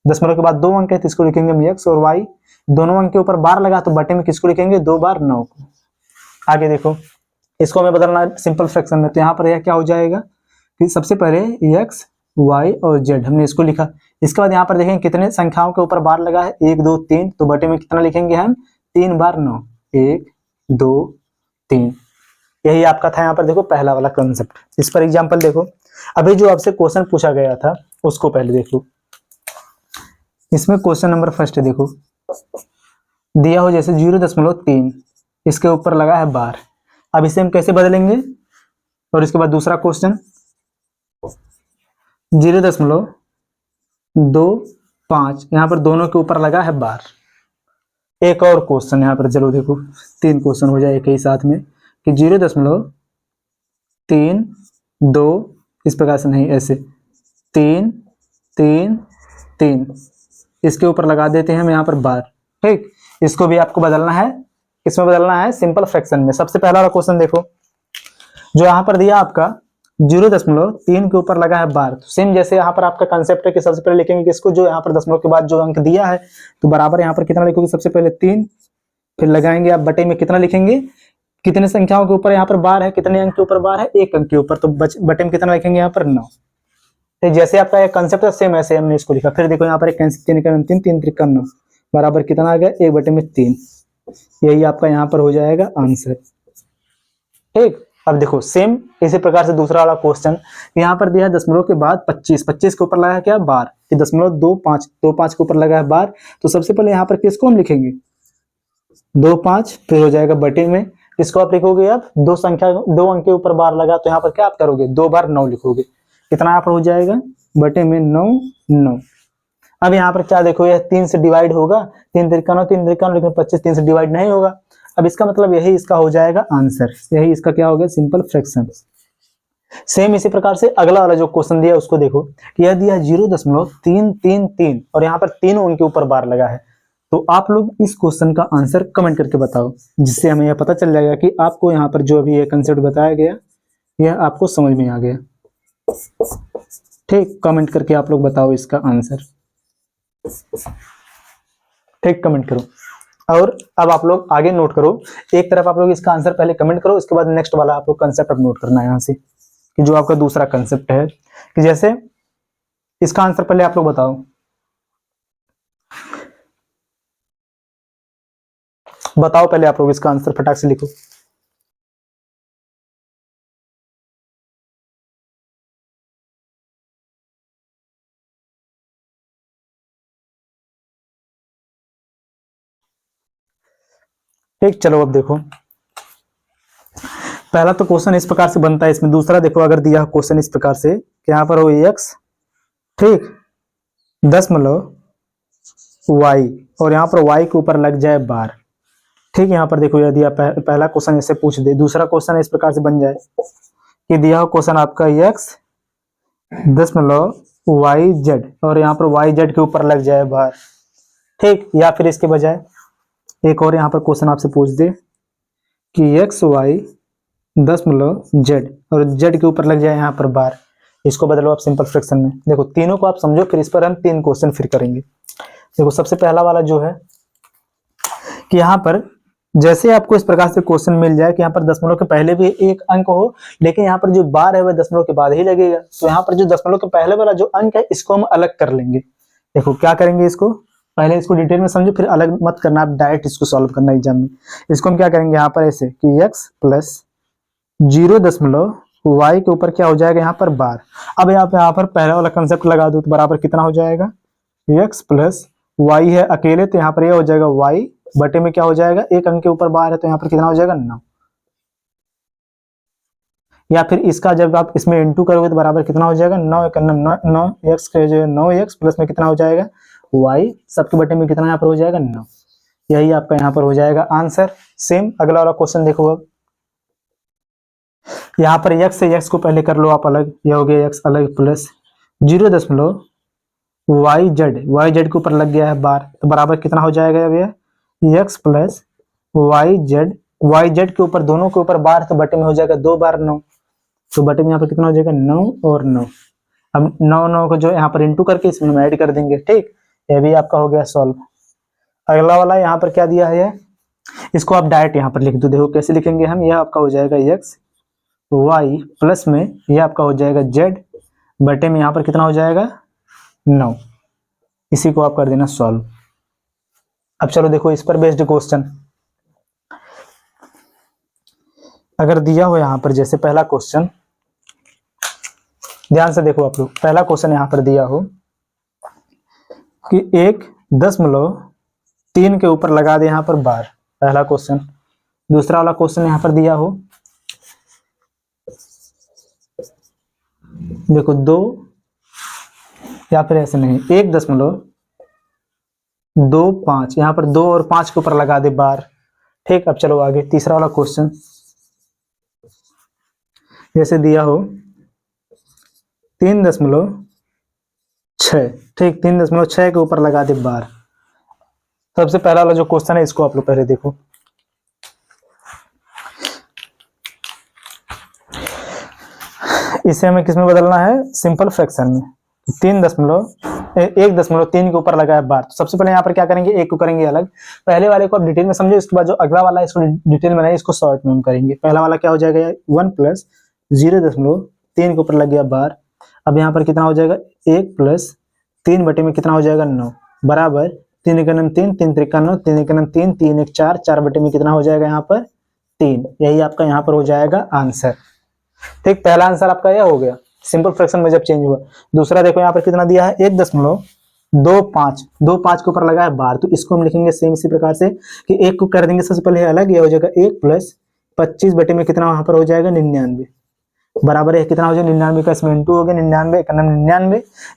दशमलव के बाद 2 अंक है तो इसको लिखेंगे हम यक्स, और वाई दोनों अंक के ऊपर बार लगा तो बटे में किसको लिखेंगे, 2 बार 9 को। आगे देखो, इसको हमें बदलना है सिंपल फ्रैक्शन में, तो यहाँ पर यह क्या हो जाएगा कि सबसे पहले एक्स वाई और जेड हमने इसको लिखा, इसके बाद यहाँ पर देखेंगे कितने संख्याओं के ऊपर बार लगा है, 1 2 3, तो बटे में कितना लिखेंगे हम, 3 बार 9, 1 2 3। यही आपका था यहाँ पर देखो पहला वाला कंसेप्ट। इस पर एग्जांपल देखो, अभी जो आपसे क्वेश्चन पूछा गया था उसको पहले देखो। इसमें क्वेश्चन नंबर फर्स्ट देखो, दिया हो जैसे 0.3, इसके ऊपर लगा है बार। अब इसे हम कैसे बदलेंगे, और इसके बाद दूसरा क्वेश्चन 0.25, यहाँ पर दोनों के ऊपर लगा है बार। एक और क्वेश्चन यहाँ पर, चलो देखो 3 क्वेश्चन हो जाए एक ही साथ में, कि 0.32, इस प्रकार से नहीं, ऐसे 3 3 3, इसके ऊपर लगा देते हैं हम यहाँ पर बार। ठीक, इसको भी आपको बदलना है, इसमें बदलना है सिंपल फ्रैक्शन में। सबसे पहला वाला क्वेश्चन देखो, जो यहाँ पर दिया आपका 0.3 के ऊपर लगा है बार, तो सेम जैसे यहाँ पर आपका कंसेप्ट है कि सबसे पहले लिखेंगे किसको, जो यहाँ पर दशमलव के बाद जो अंक दिया है, तो बराबर यहाँ पर कितना लिखोगे, सबसे पहले 3, फिर लगाएंगे आप बटे में कितना लिखेंगे, कितने संख्याओं के ऊपर यहाँ पर बार है, कितने अंक के ऊपर बार है, 1 अंक के ऊपर, तो बटे में कितना लिखेंगे यहाँ पर 9। तो जैसे आपका एक कंसेप्ट है सेम ऐसे हमने इसको लिखा। फिर देखो यहाँ पर एक कैंसिल निकल 3 3 त्रिक 9, बराबर कितना आ गया, 1 बटे में 3। यही आपका यहाँ पर हो जाएगा आंसर। ठीक, अब देखो सेम इसी प्रकार से दूसरा वाला क्वेश्चन, यहाँ पर दिया है दशमलव के बाद 25, 25 के ऊपर लगा है क्या, बार, कि 0.25, 25 के ऊपर लगा है बार, तो सबसे पहले यहाँ पर किसको हम लिखेंगे, 25, फिर हो जाएगा बटे में, इसको आप लिखोगे, आप 2 अंक के ऊपर बार लगा, तो यहाँ पर क्या आप करोगे, 2 बार 9 लिखोगे, कितना यहाँ पर हो जाएगा, बटे में 9 9। अब यहाँ पर क्या देखो, यह 3 से डिवाइड होगा, 3 त्रिक 9, 3 त्रिक 9, लेकिन 25 3 से डिवाइड नहीं होगा। अब इसका मतलब यही इसका हो जाएगा आंसर, यही इसका क्या हो गया, सिंपल फ्रैक्शन। सेम इसी प्रकार से अगला वाला जो क्वेश्चन दिया उसको देखो, कि यह दिया 0.333 और यहाँ पर 3 उनके ऊपर बार लगा है। तो आप लोग इस क्वेश्चन का आंसर कमेंट करके बताओ, जिससे हमें यह पता चल जाएगा कि आपको यहाँ पर जो अभी ये कंसेप्ट बताया गया यह आपको समझ में आ गया। ठीक, कमेंट करके आप लोग बताओ इसका आंसर। ठीक, कमेंट करो। और अब आप लोग आगे नोट करो, एक तरफ आप लोग इसका आंसर पहले कमेंट करो, इसके बाद नेक्स्ट वाला आप लोग कंसेप्ट अब नोट करना है यहाँ से, कि जो आपका दूसरा कंसेप्ट है, कि जैसे इसका आंसर पहले आप लोग बताओ। बताओ पहले आप लोग इसका आंसर, फटाक से लिखो। ठीक, चलो अब देखो, पहला तो क्वेश्चन इस प्रकार से बनता है, इसमें दूसरा देखो, अगर दिया क्वेश्चन इस प्रकार से कि यहाँ पर हो x, ठीक, दशमलव y, और यहाँ पर y के ऊपर लग जाए बार। ठीक, यहाँ पर देखो, यह दिया पहला क्वेश्चन ऐसे पूछ दे, दूसरा क्वेश्चन इस प्रकार से बन जाए कि दिया हो क्वेश्चन आपका x दशमलव yz, और यहाँ पर yz के ऊपर लग जाए बार। ठीक, या फिर इसके बजाय एक और यहाँ पर क्वेश्चन आपसे पूछ दे कि एक्स वाई दशमलव जेड, और जेड के ऊपर लग जाए यहाँ पर बार। इसको बदलो आप सिंपल फ्रैक्शन में। देखो तीनों को आप समझो, फिर इस पर हम 3 क्वेश्चन फिर करेंगे। देखो सबसे पहला वाला जो है कि यहाँ पर जैसे आपको इस प्रकार से क्वेश्चन मिल जाए कि यहाँ पर दशमलव के पहले भी 1 अंक हो, लेकिन यहाँ पर जो बार है वह दशमलव के बाद ही लगेगा, तो यहाँ पर जो दशमलव के पहले वाला जो अंक है इसको हम अलग कर लेंगे। देखो क्या करेंगे, इसको पहले इसको डिटेल में समझो, फिर अलग मत करना, आप डायरेक्ट इसको सॉल्व करना एग्जाम में। इसको हम क्या करेंगे, यहाँ पर ऐसे कि x प्लस 0.y के ऊपर क्या हो जाएगा, यहाँ पर बार। अब यहाँ पर पहला वाला कंसेप्ट लगा दो, तो बराबर कितना हो जाएगा, x प्लस y है अकेले, तो यहाँ पर यह हो जाएगा y बटे में क्या हो जाएगा, 1 अंक के ऊपर बार है, तो यहाँ पर कितना हो जाएगा 9। या फिर इसका जब आप इसमें इनटू करोगे तो बराबर कितना हो जाएगा, 9 9x के जो 9x प्लस में कितना हो जाएगा y, सबके बटे में कितना यहाँ पर हो जाएगा 9। यही आपका यहाँ पर हो जाएगा आंसर। सेम अगला वाला क्वेश्चन देखो, अब यहाँ पर x से x को पहले कर लो आप अलग, यह हो गया x अलग प्लस 0.yz के ऊपर लग गया है बार, तो बराबर कितना हो जाएगा अब यह x प्लस yz के ऊपर दोनों के ऊपर बार, तो बटे में हो जाएगा 2 बार 9, तो बटे में यहाँ पर कितना हो जाएगा 9 और 9। अब 9 को जो यहाँ पर इंटू करके इसमें हम ऐड कर देंगे। ठीक, ये भी आपका हो गया सॉल्व। अगला वाला यहाँ पर क्या दिया है, इसको आप डायरेक्ट यहाँ पर लिख दो। देखो कैसे लिखेंगे हम, यह आपका हो जाएगा x y प्लस में यह आपका हो जाएगा z बटे में यहाँ पर कितना हो जाएगा 9। इसी को आप कर देना सॉल्व। अब चलो देखो इस पर बेस्ड क्वेश्चन अगर दिया हो यहाँ पर, जैसे पहला क्वेश्चन ध्यान से देखो आप लोग, पहला क्वेश्चन यहाँ पर दिया हो कि 1.3 के ऊपर लगा दे यहाँ पर बार, पहला क्वेश्चन। दूसरा वाला क्वेश्चन यहाँ पर दिया हो, देखो 2 या फिर ऐसे नहीं 1.25 यहाँ पर 2 और 5 के ऊपर लगा दे बार। ठीक, अब चलो आगे तीसरा वाला क्वेश्चन जैसे दिया हो 3.6, ठीक 3.6 के ऊपर लगा दे बार। सबसे पहला वाला जो क्वेश्चन है इसको आप लोग पहले देखो। इसे हमें किसमें बदलना है, सिंपल फ्रैक्शन में। 1.3 के ऊपर लगा है बार, तो सबसे पहले यहाँ पर क्या करेंगे, एक को करेंगे अलग। पहले वाले को आप डिटेल में समझो, इसके बाद जो अगला वाला है इसको डिटेल में नहीं, इसको शॉर्ट में हम करेंगे। पहला वाला क्या हो जाएगा 1 प्लस 0.3 के ऊपर लग गया बार। अब यहाँ पर कितना हो जाएगा 1 प्लस 3 बटे में कितना हो जाएगा 9 बराबर 3 एकम 3 3 त्रिका 9 3 एकम 3 3 एक 4 4 बटे में कितना हो जाएगा यहाँ पर 3। यही आपका यहाँ पर हो जाएगा आंसर। ठीक, पहला आंसर आपका यह हो गया सिंपल फ्रैक्शन में जब चेंज हुआ। दूसरा देखो यहाँ पर कितना दिया है 1.25 के ऊपर लगा है बार, तो इसको हम लिखेंगे सेम इसी प्रकार से कि एक को कर देंगे सबसे पहले अलग, यह हो जाएगा 1 प्लस 25 बटे में कितना वहां पर हो जाएगा 99 बराबर है कितना हो जाएगा 99 का इसमें इंटू हो गया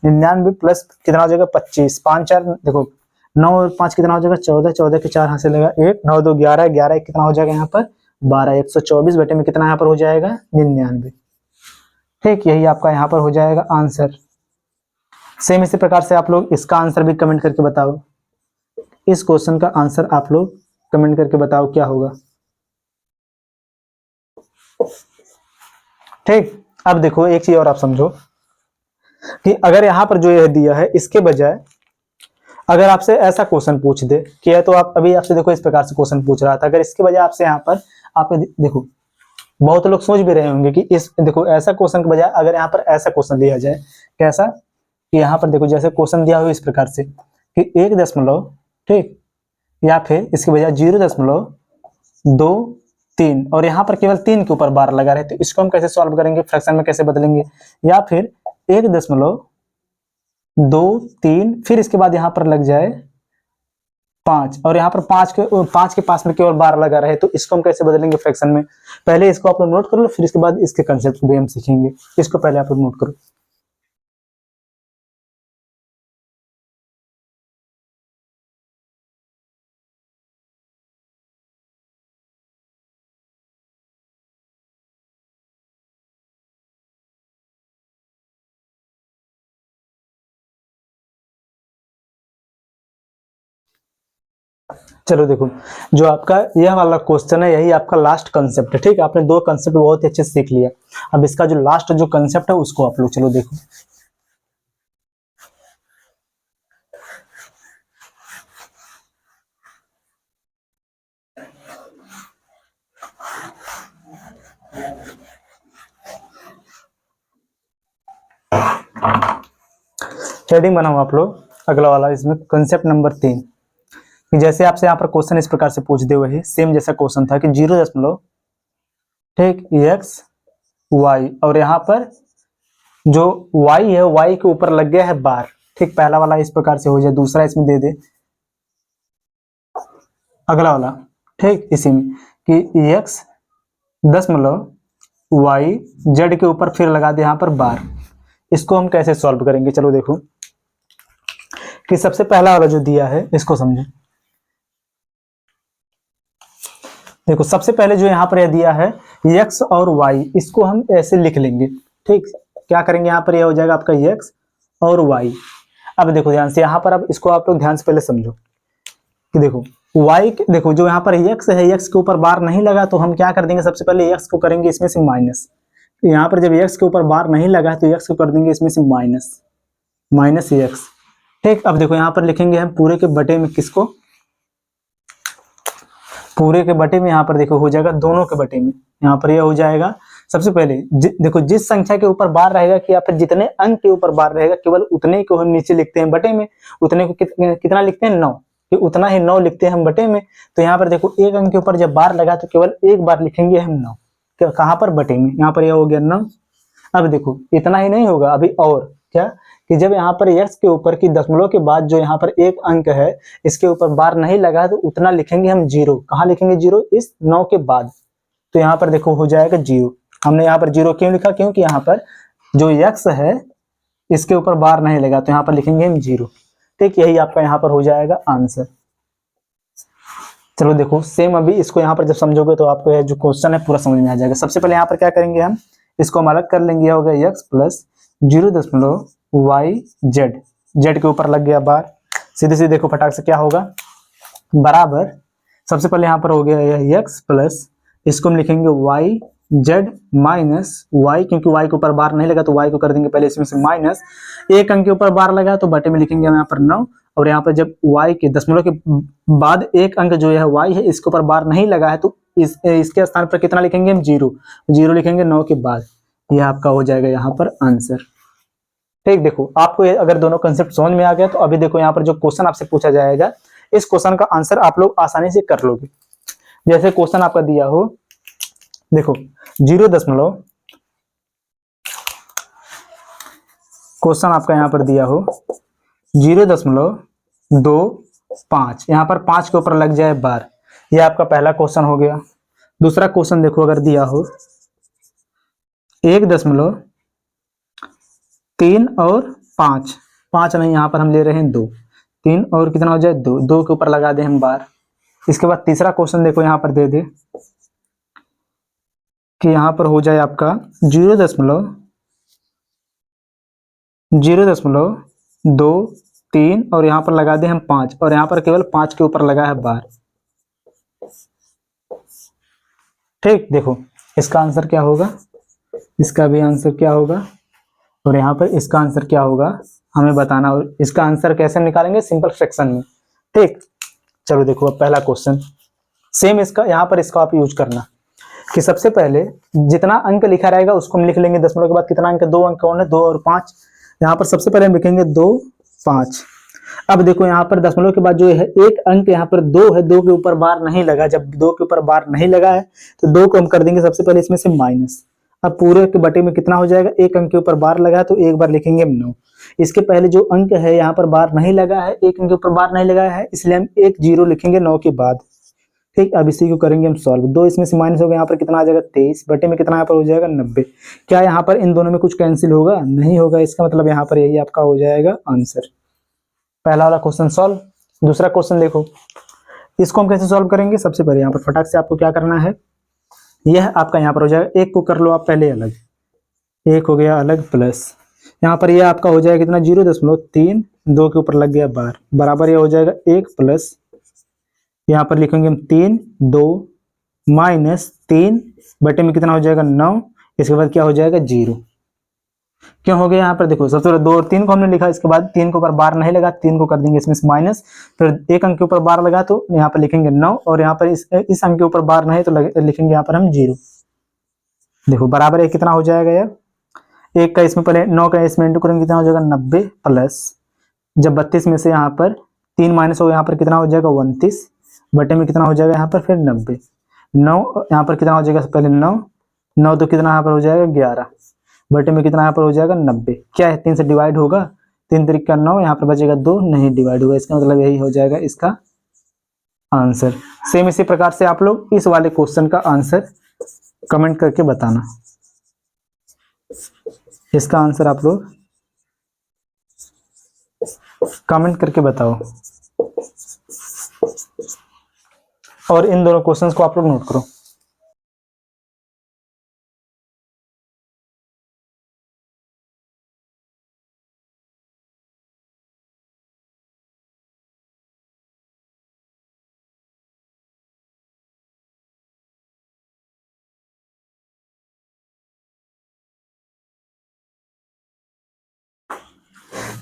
99 प्लस कितना हो जाएगा 25 5 4 देखो 9 और 5 कितना हो जाएगा 14 14 के 4 हाथ से लगा 1 9 2 11 11 कितना हो जाएगा यहाँ पर 12 124 बटे में कितना यहाँ पर हो जाएगा 99। ठीक, यही आपका यहाँ पर हो जाएगा आंसर। सेम इसी प्रकार से आप लोग इसका आंसर भी कमेंट करके बताओ, इस क्वेश्चन का आंसर आप लोग कमेंट करके बताओ क्या होगा। ठीक, अब देखो एक चीज और आप समझो कि अगर यहाँ पर जो यह दिया है इसके बजाय अगर आपसे ऐसा क्वेश्चन पूछ दे कि है, तो आप अभी आपसे देखो इस प्रकार से क्वेश्चन पूछ रहा था, अगर इसके बजाय आपसे यहाँ पर आपने देखो बहुत लोग सोच भी रहे होंगे कि इस देखो ऐसा क्वेश्चन के बजाय अगर यहाँ पर ऐसा क्वेश्चन दिया जाए, कैसा कि यहाँ पर देखो जैसे क्वेश्चन दिया हो इस प्रकार से कि 1 ठीक या फिर इसके बजाय 0.23 और यहाँ पर केवल 3 के ऊपर बार लगा रहे, तो इसको हम कैसे सॉल्व करेंगे, फ्रैक्शन में कैसे बदलेंगे। या फिर 1.23 फिर इसके बाद यहाँ पर लग जाए 5 और यहाँ पर 5 के पास में केवल बार लगा रहे, तो इसको हम कैसे बदलेंगे फ्रैक्शन में। पहले इसको आप लोग नोट कर लो, फिर इसके बाद इसके कंसेप्ट भी हम सीखेंगे। इसको पहले आप लोग नोट करो। चलो देखो जो आपका यह वाला क्वेश्चन है यही आपका लास्ट कंसेप्ट है। ठीक है, आपने 2 कंसेप्ट बहुत ही अच्छे से सीख लिया। अब इसका जो लास्ट जो कंसेप्ट है उसको आप लोग चलो देखो। हेडिंग बनाओ आप लोग अगला वाला, इसमें कंसेप्ट नंबर 3 कि जैसे आपसे यहाँ पर क्वेश्चन इस प्रकार से पूछ दे वही सेम जैसा क्वेश्चन था कि 0 ठीक x y और यहाँ पर जो y है y के ऊपर लग गया है बार। ठीक, पहला वाला इस प्रकार से हो जाए, दूसरा इसमें दे दे अगला वाला। ठीक, इसी में कि x y z के ऊपर फिर लगा दे यहाँ पर बार। इसको हम कैसे सॉल्व करेंगे, चलो देखो कि सबसे पहला वाला जो दिया है इसको समझो देखो सबसे पहले जो यहाँ पर यह दिया है x और y, इसको हम ऐसे लिख लेंगे। ठीक, क्या करेंगे यहाँ पर, यह हो जाएगा आपका x और y। अब देखो ध्यान से, यहाँ पर अब इसको आप लोग ध्यान से पहले समझो कि देखो y, देखो जो यहाँ पर x है, x के ऊपर बार नहीं लगा तो हम क्या कर देंगे, सबसे पहले x को करेंगे इसमें से माइनस। यहाँ पर जब x के ऊपर बार नहीं लगा तो x को कर देंगे इसमें से माइनस x। ठीक, अब देखो यहाँ पर लिखेंगे हम पूरे के बटे में किसको, पूरे के बटे में, यहाँ पर देखो हो जाएगा दोनों के बटे में। यहाँ पर यह हो जाएगा सबसे पहले देखो जिस संख्या के ऊपर बार रहेगा कि या फिर जितने अंक के ऊपर बार रहेगा केवल उतने को हम नीचे लिखते हैं बटे में, उतने को कितना लिखते हैं 9, कि उतना ही 9 लिखते हैं हम बटे में। तो यहाँ पर देखो एक अंक के ऊपर जब बार लगा तो केवल एक बार लिखेंगे हम 9, कहाँ पर, बटे में। यहाँ पर यह हो गया 9। अब देखो इतना ही नहीं होगा, अभी और क्या कि जब यहाँ पर x के ऊपर की दशमलव के बाद जो यहाँ पर एक अंक है इसके ऊपर बार नहीं लगा तो उतना लिखेंगे हम 0। कहाँ लिखेंगे 0, इस 9 के बाद। तो यहाँ पर देखो हो जाएगा 0। हमने यहाँ पर 0 क्यों लिखा, क्योंकि यहाँ पर जो x है इसके ऊपर बार नहीं लगा तो यहाँ पर लिखेंगे हम 0। ठीक, यही आपका यहाँ पर हो जाएगा आंसर। चलो देखो सेम अभी इसको यहाँ पर जब समझोगे तो आपको यह जो क्वेश्चन है पूरा समझ में आ जाएगा। सबसे पहले यहाँ पर क्या करेंगे, हम इसको हम अलग कर लेंगे। हो गया x प्लस 0.y z के ऊपर लग गया बार। सीधे सीधे देखो फटाक से क्या होगा, बराबर, सबसे पहले यहाँ पर हो गया यह x प्लस, इसको हम लिखेंगे y z माइनस y, क्योंकि y के ऊपर बार नहीं लगा तो y को कर देंगे पहले इसमें से माइनस। एक अंक के ऊपर बार लगा तो बटे में लिखेंगे हम यहाँ पर 9, और यहाँ पर जब y के दशमलव के बाद एक अंक जो है y है इसके ऊपर बार नहीं लगा है तो इसके स्थान पर कितना लिखेंगे हम 0 लिखेंगे 9 के बाद। यह आपका हो जाएगा यहाँ पर आंसर। ठीक, देखो आपको अगर दोनों कंसेप्ट समझ में आ गया तो अभी देखो यहाँ पर जो क्वेश्चन आपसे पूछा जाएगा इस क्वेश्चन का आंसर आप लोग आसानी से कर लोगे। जैसे क्वेश्चन आपका दिया हो, देखो 0., क्वेश्चन आपका यहाँ पर दिया हो 0.25, यहाँ पर 5 के ऊपर लग जाए बार। यह आपका पहला क्वेश्चन हो गया। दूसरा क्वेश्चन देखो अगर दिया हो 1.3 और 5 नहीं, यहाँ पर हम ले रहे हैं 2, 3 और कितना हो जाए 2 के ऊपर लगा दे हम बार। इसके बाद तीसरा क्वेश्चन देखो यहाँ पर दे दे कि यहाँ पर हो जाए आपका 0.23 और यहाँ पर लगा दे हम 5, और यहाँ पर केवल 5 के ऊपर लगा है बार। ठीक, देखो इसका आंसर क्या होगा, इसका भी आंसर क्या होगा, और यहाँ पर इसका आंसर क्या होगा हमें बताना। और इसका आंसर कैसे निकालेंगे, सिंपल फ्रैक्शन में। ठीक, चलो देखो अब पहला क्वेश्चन सेम इसका, यहाँ पर इसका आप यूज करना कि सबसे पहले जितना अंक लिखा रहेगा उसको हम लिख लेंगे दशमलव के बाद कितना अंक है, 2 अंक कौन है, 2 और 5। यहाँ पर सबसे पहले हम लिखेंगे 2, 5। अब देखो यहाँ पर दशमलव के बाद जो है एक अंक यहाँ पर 2 है, 2 के ऊपर बार नहीं लगा। जब 2 के ऊपर बार नहीं लगा है तो 2 को हम कर देंगे सबसे पहले इसमें से माइनस। अब पूरे के बटे में कितना हो जाएगा, एक अंक के ऊपर बार लगा है तो एक बार लिखेंगे हम 9। इसके पहले जो अंक है यहाँ पर बार नहीं लगा है, एक अंक के ऊपर बार नहीं लगा है, इसलिए हम एक 0 लिखेंगे 9 के बाद। ठीक, अब इसी को करेंगे हम सॉल्व। 2 इसमें से माइनस होगा, यहाँ पर कितना आ जाएगा 23, बटे में कितना यहाँ पर हो जाएगा 90। क्या यहाँ पर इन दोनों में कुछ कैंसिल होगा, नहीं होगा। इसका मतलब यहाँ पर यही आपका हो जाएगा आंसर। पहला वाला क्वेश्चन सॉल्व। दूसरा क्वेश्चन देखो, इसको हम कैसे सॉल्व करेंगे। सबसे पहले यहाँ पर फटाक से आपको क्या करना है, यह आपका यहाँ पर हो जाएगा, एक को कर लो आप पहले अलग, एक हो गया अलग, प्लस यहाँ पर यह आपका हो जाएगा कितना 0.3, 2 के ऊपर लग गया बार, बराबर यह हो जाएगा 1 प्लस, यहाँ पर लिखेंगे हम 3, 2 माइनस 3 बटे में कितना हो जाएगा 9। इसके बाद क्या हो जाएगा 0। क्यों हो गया यहाँ पर, देखो सबसे पहले 2 और 3 को हमने लिखा, इसके बाद 3 के ऊपर बार नहीं लगा, 3 को कर देंगे इसमें से माइनस, फिर एक अंक के ऊपर बार लगा तो यहाँ पर लिखेंगे 9, और यहाँ पर इस अंक के ऊपर बार नहीं तो लिखेंगे यहाँ पर हम 0। देखो बराबर है, कितना हो जाएगा यार, एक का इसमें पहले 9 का इसमें इंटू करेंगे कितना हो जाएगा 90, प्लस जब 32 में से यहाँ पर 3 माइनस होगा, यहाँ पर कितना हो जाएगा 29, बटे में कितना हो जाएगा यहाँ पर फिर 90, 9 यहाँ पर कितना हो जाएगा पहले 9, 9 तो कितना यहाँ पर हो जाएगा 11, बटे में कितना यहाँ पर हो जाएगा 90। क्या है 3 से डिवाइड होगा, 3 तरीक का 9, यहाँ पर बचेगा 2, नहीं डिवाइड होगा। इसका मतलब यही हो जाएगा इसका आंसर। सेम इसी प्रकार से आप लोग इस वाले क्वेश्चन का आंसर कमेंट करके बताना। इसका आंसर आप लोग कमेंट करके बताओ। और इन दोनों क्वेश्चंस को आप लोग नोट करो।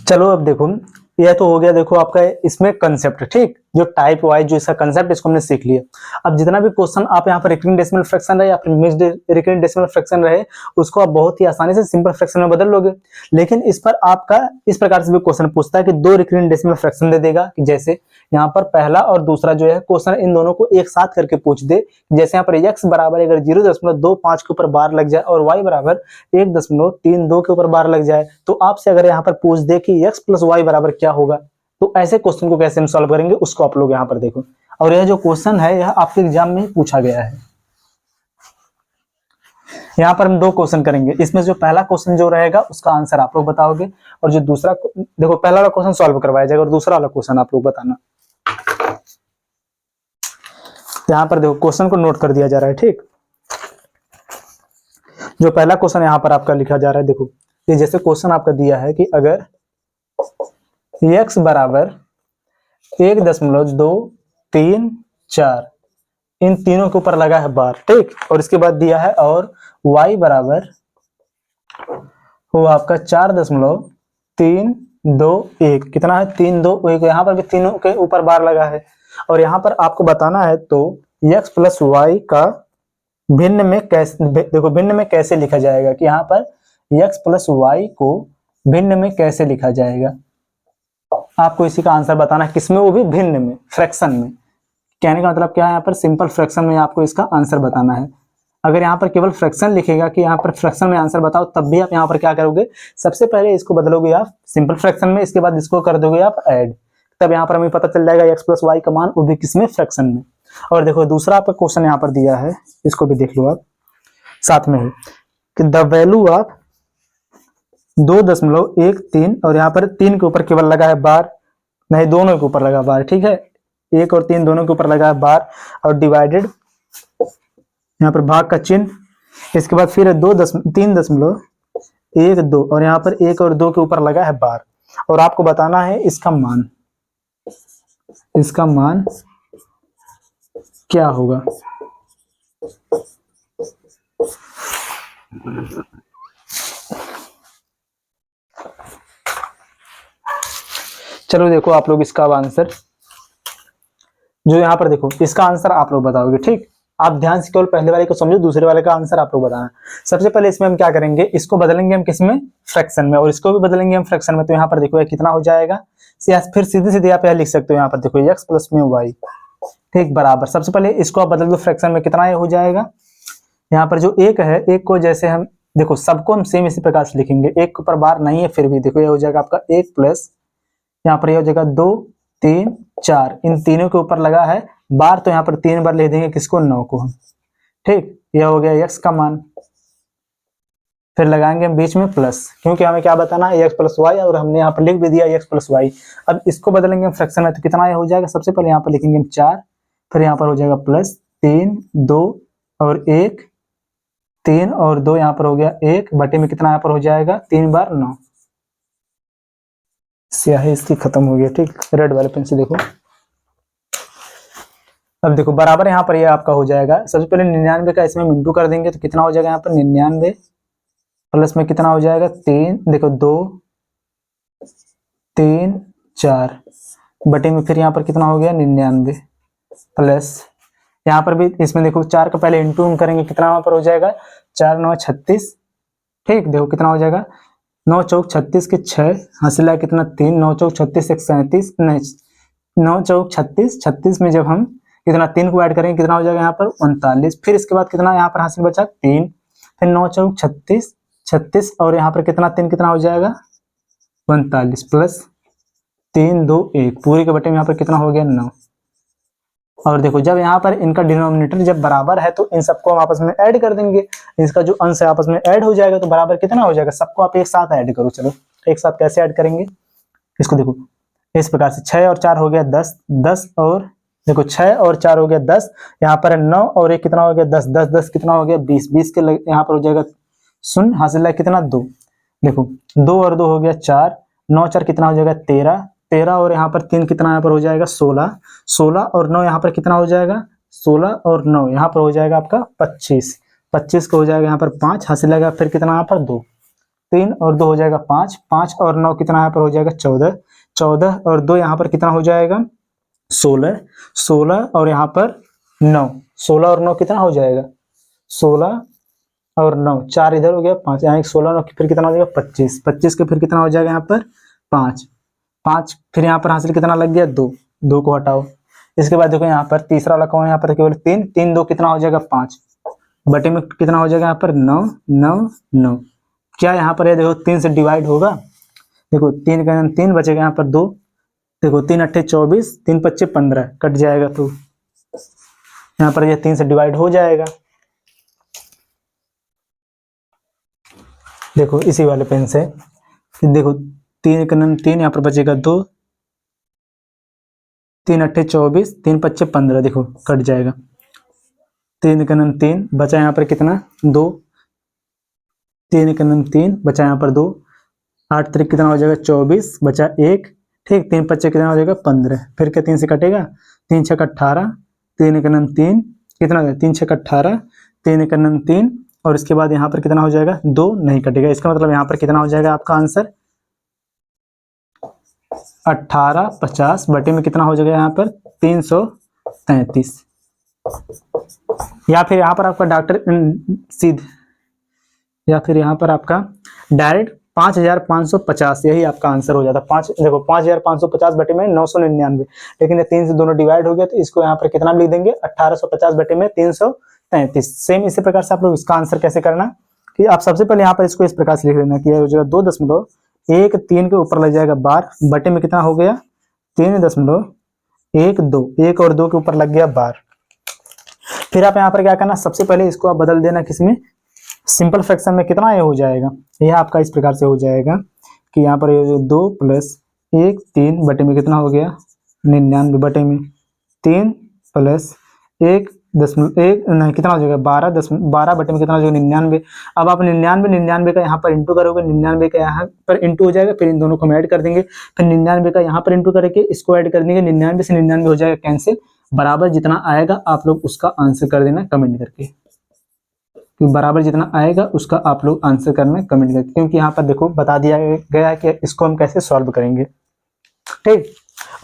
चलो अब देखो, यह तो हो गया देखो आपका इसमें कंसेप्ट, ठीक, जो टाइप वाइज जो इसका कंसेप्ट इसको हमने सीख लिया। अब जितना भी क्वेश्चन आप यहाँ पर रिकरिंग डेसिमल फ्रैक्शन रहे या फिर मिक्स्ड रिकरिंग डेसिमल फ्रैक्शन रहे, उसको आप बहुत ही आसानी से सिंपल फ्रैक्शन में बदल लोगे। लेकिन इस पर आपका इस प्रकार से भी क्वेश्चन पूछता है कि दो रिकरिंग डेसिमल फ्रैक्शन दे देगा, कि जैसे यहाँ पर पहला और दूसरा जो है क्वेश्चन इन दोनों को एक साथ करके पूछ दे। जैसे यहाँ पर x बराबर अगर 0.25 के ऊपर बार लग जाए और y बराबर 1.32 के ऊपर बार लग जाए, तो आपसे अगर यहाँ पर पूछ दे कि x प्लस वाई बराबर क्या होगा, तो ऐसे क्वेश्चन को कैसे हम सॉल्व करेंगे उसको आप लोग यहाँ पर देखो। और यह जो क्वेश्चन है यह आपके एग्जाम में ही पूछा गया है। यहाँ पर हम दो क्वेश्चन करेंगे, इसमें जो पहला क्वेश्चन जो रहेगा उसका आंसर आप लोग बताओगे, और जो दूसरा देखो पहला वाला क्वेश्चन सॉल्व करवाया जाएगा और दूसरा वाला क्वेश्चन आप लोग बताना। यहाँ पर देखो क्वेश्चन को नोट कर दिया जा रहा है, ठीक। जो पहला क्वेश्चन यहाँ पर आपका लिखा जा रहा है, देखो ये जैसे क्वेश्चन आपका दिया है कि अगर x बराबर 1.234 इन तीनों के ऊपर लगा है बार, ठीक, और इसके बाद दिया है और y बराबर वो आपका 4.321, कितना है 321, यहाँ पर भी तीनों के ऊपर बार लगा है। और यहाँ पर आपको बताना है तो x प्लस वाई का भिन्न में कैसे, देखो भिन्न में कैसे लिखा जाएगा, कि यहाँ पर x प्लस वाई को भिन्न में कैसे लिखा जाएगा, आपको इसी का आंसर बताना है। किसमें? वो भी भिन्न में, फ्रैक्शन में। कहने का मतलब क्या है, यहाँ पर सिंपल फ्रैक्शन में आपको इसका आंसर बताना है। अगर यहाँ पर केवल फ्रैक्शन लिखेगा कि यहाँ पर फ्रैक्शन में आंसर बताओ, तब भी आप यहाँ पर क्या करोगे, सबसे पहले इसको बदलोगे आप सिंपल फ्रैक्शन में, इसके बाद इसको कर दोगे आप ऐड, तब यहाँ पर हमें पता चल जाएगा x प्लस वाई का मान, वो भी किसमें, फ्रैक्शन में। और देखो दूसरा आपका क्वेश्चन यहाँ पर दिया है, इसको भी देख लो आप साथ में ही, कि द वैल्यू ऑफ 2.13, और यहाँ पर 3 के ऊपर केवल लगा है बार, नहीं दोनों के ऊपर लगा बार, ठीक है, 1 और 3 दोनों के ऊपर लगा है बार, और डिवाइडेड यहाँ पर भाग का चिन्ह, इसके बाद फिर 3.12 और यहाँ पर 1 और 2 के ऊपर लगा है बार, और आपको बताना है इसका मान, इसका मान क्या होगा। चलो देखो आप लोग इसका आंसर जो यहाँ पर देखो, इसका आंसर आप लोग बताओगे, ठीक। आप ध्यान से केवल पहले वाले को समझो, दूसरे वाले का आंसर आप लोग बताना। सबसे पहले इसमें हम क्या करेंगे, इसको बदलेंगे हम किसमें, फ्रैक्शन में, और इसको भी बदलेंगे हम फ्रैक्शन में। तो यहाँ पर देखो ये कितना हो जाएगा, फिर सीधे सीधे आप लिख सकते हो, यहाँ पर देखो x प्लस में y, ठीक, बराबर, सबसे पहले इसको आप बदल दो फ्रैक्शन में, कितना ये हो जाएगा, यहाँ पर जो एक है, एक को जैसे हम देखो सबको हम सेम इसी प्रकार से लिखेंगे, एक के ऊपर बार नहीं है, फिर भी देखो ये हो जाएगा आपका 1 प्लस, यहाँ पर ये हो जाएगा 2 3 4, इन तीनों के ऊपर लगा है बार, तो यहाँ पर 3 बार लिख देंगे किसको, 9 को हम, ठीक। यह हो गया x का मान, फिर लगाएंगे हम बीच में प्लस, क्योंकि हमें क्या बताना है, x प्लस वाई, और हमने यहाँ पर लिख भी दिया x प्लस वाई। अब इसको बदलेंगे हम फ्रैक्शन में, तो कितना ये हो जाएगा, सबसे पहले यहाँ पर लिखेंगे हम 4, फिर यहाँ पर हो जाएगा प्लस 3 2 और 1, 3 और 2 यहाँ पर हो गया 1 बटे में, कितना यहाँ पर हो जाएगा 3 बार 9। स्याही इसकी खत्म हो गया, ठीक, रेड वाले पेन से देखो। अब देखो बराबर यहाँ पर ये आपका हो जाएगा, सबसे पहले 99 का इसमें मिनटू कर देंगे, तो कितना हो जाएगा यहाँ पर 99 प्लस में कितना हो जाएगा 3, देखो 2 3 4 बटे में, फिर यहाँ पर कितना हो गया 99 प्लस, यहाँ पर भी इसमें देखो 4 का पहले इंटू करेंगे, कितना यहाँ पर हो जाएगा 4 9 36, ठीक, देखो कितना हो जाएगा 9 चौक 36 के 6 हासिल है कितना 3, 9 चौक 36 1 37, नहीं 9 चौक 36, 36 में जब हम कितना 3 को ऐड करेंगे, कितना हो जाएगा यहाँ पर 39, फिर इसके बाद कितना यहाँ पर हासिल बचा 3, फिर 9 चौक 36 36 और यहाँ पर कितना 3, कितना हो जाएगा 39 प्लस 3 2 1, पूरी के बटे में यहाँ पर कितना हो गया 9। और देखो जब यहाँ पर इनका डिनोमिनेटर जब बराबर है, तो इन सबको हम आपस में ऐड कर देंगे, इसका जो अंश है आपस में ऐड हो जाएगा, तो बराबर कितना हो जाएगा, सबको आप एक साथ ऐड करो। चलो एक साथ कैसे ऐड करेंगे, इसको देखो इस प्रकार से, 6 और 4 हो गया 10, 10 और देखो 6 और 4 हो गया 10, यहाँ पर 9 और 1 कितना हो गया 10, 10 10 कितना हो गया 20, 20 के यहाँ पर हो जाएगा शून्य, हासिल है कितना 2। देखो 2 और 2 हो गया 4, 9 4 कितना हो जाएगा 13, 13 और यहाँ पर 3 कितना यहाँ पर हो जाएगा 16, 16 और 9 यहाँ पर कितना हो जाएगा 16 और 9 यहाँ पर हो जाएगा आपका 25, 25 को हो जाएगा यहाँ पर 5, हासिल है फिर कितना यहाँ पर 2, 3 और 2 हो जाएगा 5, 5 और 9 कितना यहाँ पर हो जाएगा 14, 14 और 2 यहाँ पर कितना हो जाएगा 16, 16 और यहाँ पर 9, 16 और 9 कितना हो जाएगा 16 और 9, 4 इधर हो गया 5, यहाँ 16 9 फिर कितना हो जाएगा 25, 25 के फिर कितना हो जाएगा यहाँ पर 5, 5 फिर यहाँ पर हासिल कितना लग गया 2, 2 को हटाओ। इसके बाद देखो यहाँ पर तीसरा वाला कौन है, यहाँ पर केवल 3, 3 2 कितना हो जाएगा 5, बटे में कितना हो जाएगा यहाँ पर 9 9 9, क्या यहाँ पर है देखो 3 से डिवाइड होगा, देखो 3 का 3 बचेगा यहाँ पर 2, देखो 3 अट्ठे 24, 3 पच्चे 15 कट जाएगा, तो यहाँ पर ये 3 से डिवाइड हो जाएगा। देखो इसी वाले पेन से देखो 3 का 3 यहाँ पर बचेगा 2, 3 अट्ठे 24, 3 पच्चे 15 देखो कट जाएगा, 3 का 3 बचा यहाँ पर कितना 2, 3 का 3 बचा यहाँ पर 2, 8 3 कितना हो जाएगा 24 बचा 1, ठीक 3 पच्चे कितना हो जाएगा 15, फिर क्या 3 से कटेगा, 3 6 18, 3 का 3 कितना हो जाएगा 3 6 18, 3 का 3 और इसके बाद यहाँ पर कितना हो जाएगा 2 नहीं कटेगा, इसका मतलब यहाँ पर कितना हो जाएगा आपका आंसर 18 50 बटे में कितना हो जाएगा यहाँ पर 333, या फिर यहाँ पर आपका डॉक्टर सीधे, या फिर यहाँ पर आपका डायरेक्ट 5550, यही आपका आंसर हो जाता। 5 देखो 5550 बटे में 999, लेकिन ये 3 से दोनों डिवाइड हो गया तो इसको यहाँ पर कितना लिख देंगे 1850 बटे में 333। सेम इसी प्रकार से आप लोग इसका आंसर कैसे करना कि आप सबसे पहले यहाँ पर इसको इस प्रकार से लिख लेना कि हो जाएगा 2.13 के ऊपर लग जाएगा बार, बटे में कितना हो गया 3.12, 1 और 2 के ऊपर लग गया बार। फिर आप यहाँ पर क्या करना, सबसे पहले इसको आप बदल देना किसमें, सिंपल फ्रैक्शन में, कितना ये हो जाएगा, यह आपका इस प्रकार से हो जाएगा कि यहाँ पर 2 + 1 3 बटे में कितना हो गया 99 बटे में 3 + 1 1 नहीं कितना हो जाएगा 12 बटे में कितना हो जाएगा 99। अब आप 99 का यहाँ पर इंटू करोगे, 99 का यहाँ पर इंटू हो जाएगा, फिर इन दोनों को हम ऐड कर देंगे, फिर 99 का यहाँ पर इंटू करके इसको ऐड कर देंगे, 99 से 99 हो जाएगा कैंसिल, बराबर जितना आएगा आप लोग उसका आंसर कर देना कमेंट करके, बराबर जितना आएगा उसका आप लोग आंसर करना कमेंट करके, क्योंकि यहाँ पर देखो बता दिया गया है कि इसको हम कैसे सॉल्व करेंगे, ठीक।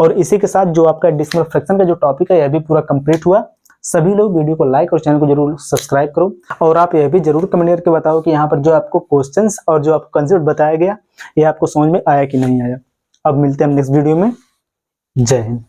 और इसी के साथ जो आपका डेसिमल फ्रैक्शन का जो टॉपिक है यह भी पूरा कंप्लीट हुआ। सभी लोग वीडियो को लाइक और चैनल को जरूर सब्सक्राइब करो, और आप यह भी जरूर कमेंट करके बताओ कि यहाँ पर जो आपको क्वेश्चंस और जो आपको कंसेप्ट बताया गया ये आपको समझ में आया कि नहीं आया। अब मिलते हैं हम नेक्स्ट वीडियो में। जय हिंद।